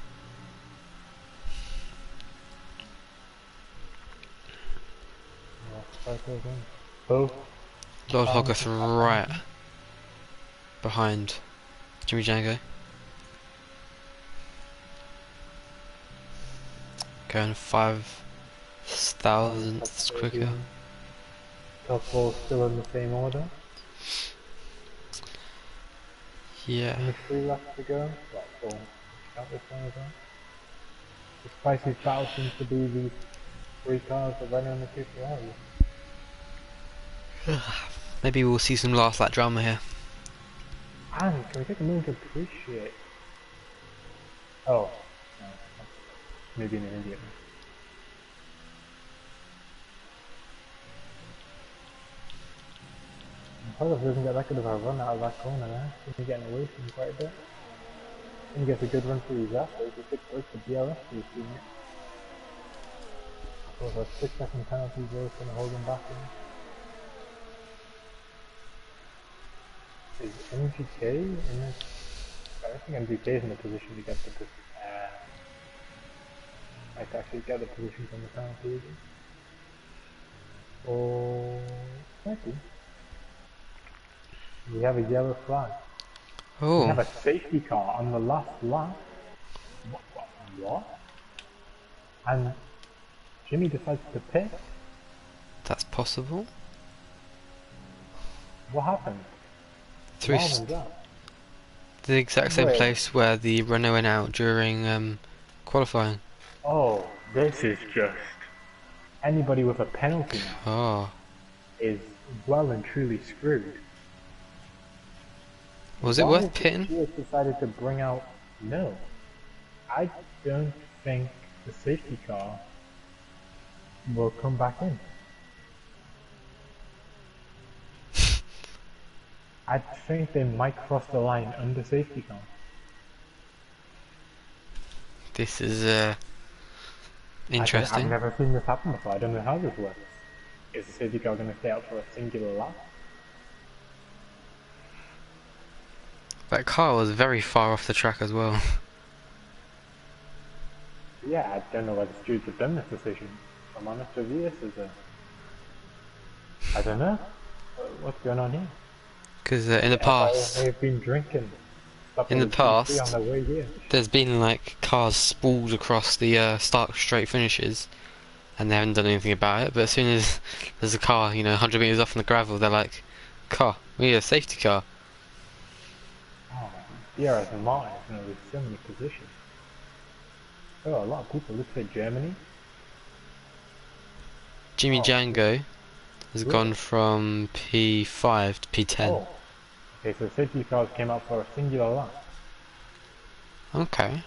Both. Lord Hogarth right behind Jimmy Django. Going 5 thousandths quicker. Top 4 still in the same order. Yeah. Only 3 left to go. Well, 4. Count this one as well. The spiciest battle seems to be these 3 cars that run on the 2 Ferraris. Maybe we'll see some last lap drama here. And can we take a moment to appreciate? Oh, no, maybe an idiot. Carlos doesn't get that good of a run out of that corner there. He's getting away from him quite a bit. And he gets a good run through his after. He could break the BLS for his teammate. Of course, a 6-second penalty is going to hold him back in. Is MGK in this? I don't think MGK is in a position to get the might actually get the position from the penalty, is it? Or might be. We have a yellow flag. Oh. We have a safety car on the last lap. What? And Jimmy decides to pit? That's possible. What happened? Through the exact same place where the runner went out during qualifying. Oh, this is just... Anybody with a penalty now Oh. is well and truly screwed. Was it worth pitting? She has decided to bring out... No. I don't think the safety car will come back in. I think they might cross the line under safety car. This is interesting. I've never seen this happen before. I don't know how this works. Is the safety car going to stay out for a singular lap? That car was very far off the track as well. Yeah, I don't know why the stewards have done this decision. If I'm honest with you, this is a... I don't know. What's going on here? Because in the past... They've been drinking. In the past, on their way here. There's been like cars spooled across the stark straight finishes, and they haven't done anything about it. But as soon as there's a car, 100 meters off on the gravel, they're like, "Car, we need a safety car." Oh, DRS and Martin with so many positions. Oh, a lot of people. Let's say Germany. Jimmy Django has gone from P5 to P10. Oh. Okay, so safety cars came out for a singular lap. Okay.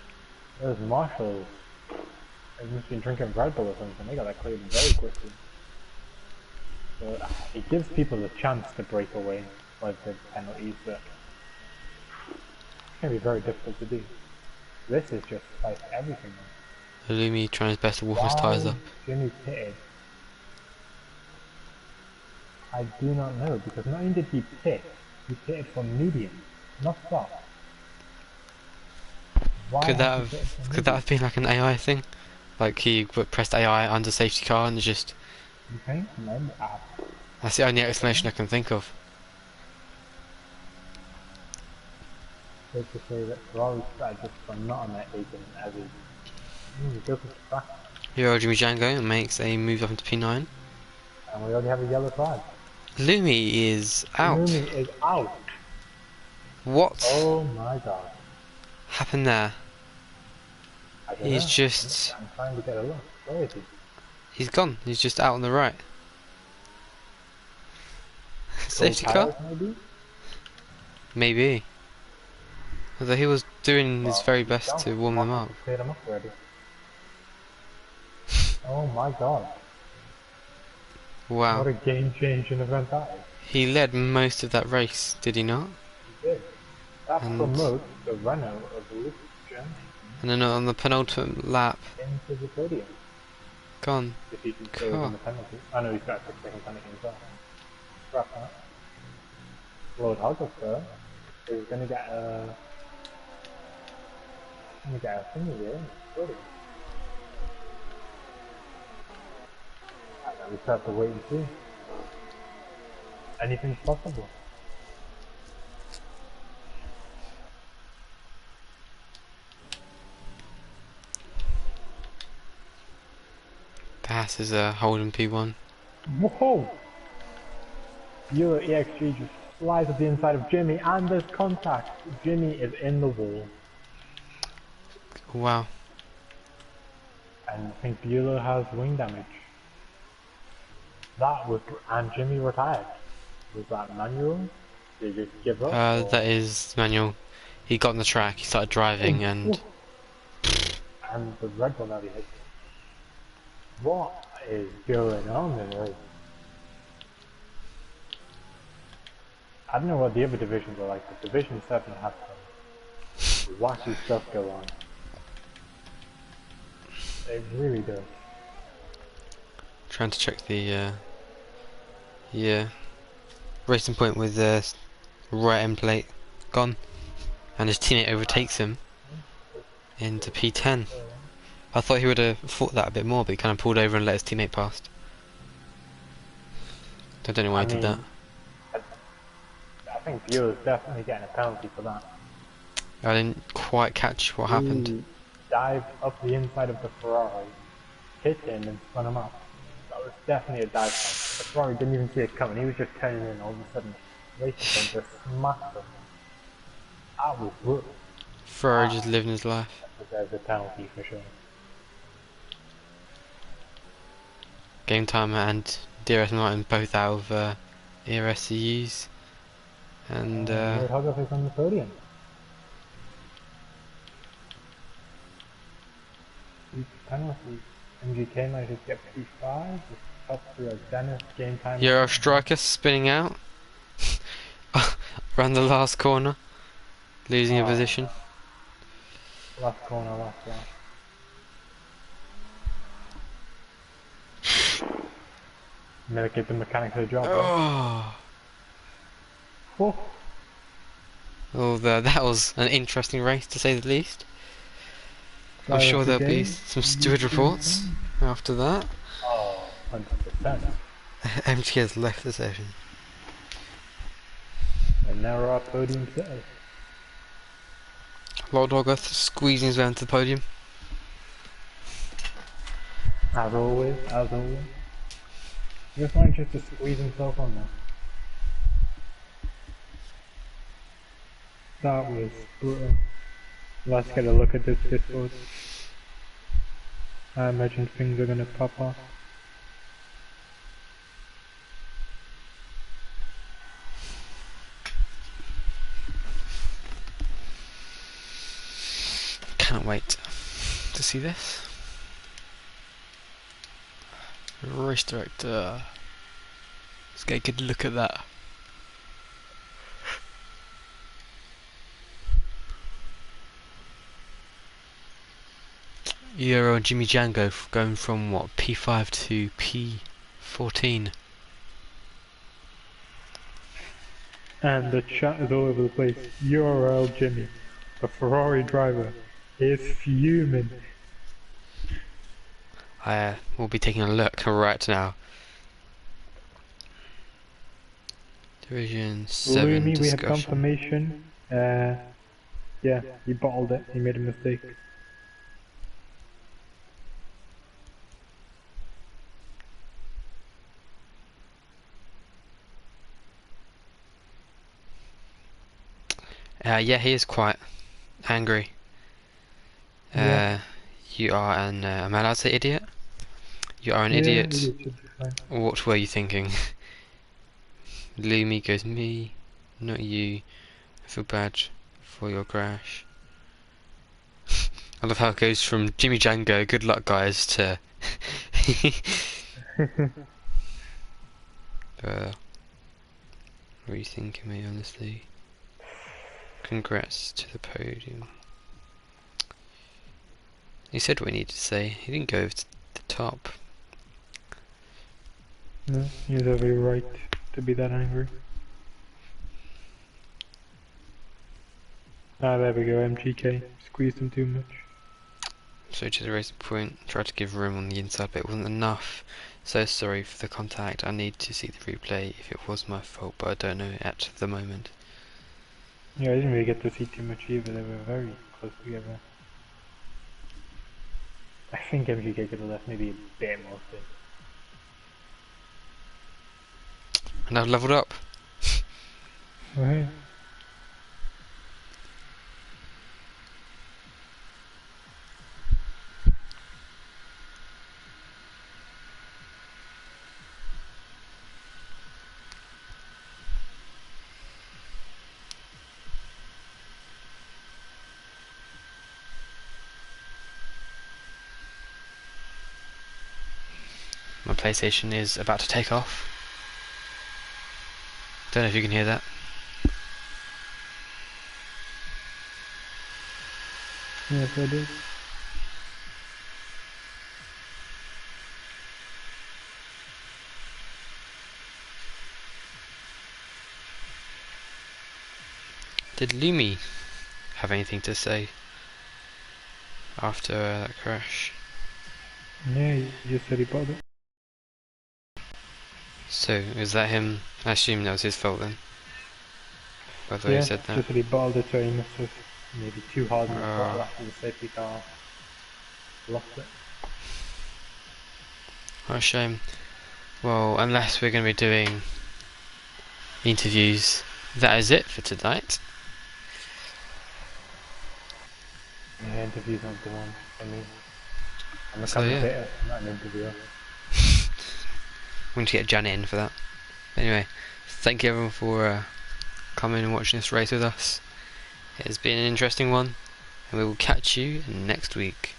Those marshals, they must have been drinking Red Bull or something. They got that cleared very quickly. So it gives people a chance to break away with the penalties, but it can be very difficult to do. This is just like everything. Illumi trying his best to warm his tyres up. Jimmy pitted. I do not know, because not only did he pit, he pitted for medium, not soft. Could that have been like an AI thing? Like he pressed AI under safety car and just... You think? Maybe. That's the only explanation I can think of. Safe to say that Ferrari's strategists are not on that agent as is. Here Jimmy Django makes a move up into P9. And we already have a yellow flag. Lumi is out. Lumi is out. What? Oh my god. Happened there? He's just... I'm trying to get a look. Where is he? He's gone. He's just out on the right. Safety car? Maybe. Although he was doing his very best to warm them up. Oh my god. Wow. What a game-changing event that is. He led most of that race, did he not? He did. That promotes the Renault of Luke Germany. And then on the penultimate lap... into the podium. Gone. If he can stay within the penalty. I know he's got a 6-second penalty himself. Scrap that. Lord Hogwarts is going to get a... thingy here. Podium. We just have to wait and see. Anything's possible. gas is holding P1. Whoa! Bueller EXG just flies at the inside of Jimmy, and there's contact. Jimmy is in the wall, Wow. and I think Bueller has wing damage. That was, and Jimmy retired. Was that manual? Did he just give up? That is manual. He got on the track, he started driving, and And the red one that he hit. What is going on there? I don't know what the other divisions are like, but Division 7 has some wacky stuff go on. It really does. trying to check the racing point with the right end plate gone, and his teammate overtakes him into P10. I thought he would have fought that a bit more, but he kind of pulled over and let his teammate past. I don't know why he did that. I think Bueller's definitely getting a penalty for that. I didn't quite catch what happened. He dived up the inside of the Ferrari, hit him and spun him up. That was definitely a dive punch. The Ferrari didn't even see it coming, he was just turning in, all of a sudden racing just smacked him. That was brutal. Ferrari just living his life. There's a penalty for sure. Game Time and DRS Martin both out of ERSCUs. And Photography on the podium. Penalty. MGK might just get P5. The top three are Dennis, Game Time. Euro Striker spinning out around the last corner, losing a position. Last corner, last lap. Never give the mechanics a job. Oh, Oh. oh that was an interesting race to say the least. I'm sure there'll be some stupid reports after that. Oh, 100%. MG has left the session. And now we're our podium today. Lord Doggoth squeezing his way onto the podium. As always, as always. Just wanted just to squeeze himself on there. That was brutal. Let's get a look at this Discord. I imagine things are gonna pop off. Can't wait to see this. Race director. Let's get a good look at that. Euro and Jimmy Django going from what, P5 to P14. And the chat is all over the place. URL Jimmy, a Ferrari driver, is fuming. I will be taking a look right now. Division 7 Lumi, we have discussion. confirmation. Yeah, he bottled it. He made a mistake. Yeah, he is quite angry. Yeah. You are an, am I allowed to say idiot? You are an Yeah, idiot. idiot should be fine. What were you thinking? Lumi goes me, not you. I feel bad for your crash. I love how it goes from Jimmy Django, good luck guys, to rethinking me honestly. Congrats to the podium. He said what he needed to say. He didn't go over to the top. No, he has every right to be that angry. Ah, there we go, MGK. Squeezed him too much. So to the racing point, tried to give room on the inside, but it wasn't enough. So sorry for the contact. I need to see the replay if it was my fault, but I don't know at the moment. Yeah, I didn't really get to see too much either. They were very close together. I think MGK could have left maybe a bit more space. And I've leveled up. Right. My PlayStation is about to take off. Don't know if you can hear that. Yes, I did. Did Lumi have anything to say after that crash? Yeah, you just said he bought it. So, is that him? I assume that was his fault then. By the way he Yeah, said that. just said he bottled it, so he must have maybe too hard in the Oh. throttle after the safety car lost it. What a shame. Well, unless we're going to be doing interviews, that is it for tonight. Yeah, interviews aren't the one for me. I'm a So yeah, commentator, I'm not an interviewer. we need to get Jan in for that. Anyway, thank you everyone for coming and watching this race with us. It has been an interesting one, and we will catch you next week.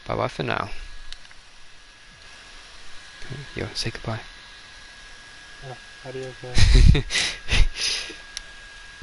Bye bye for now. Yo, say goodbye. Adios.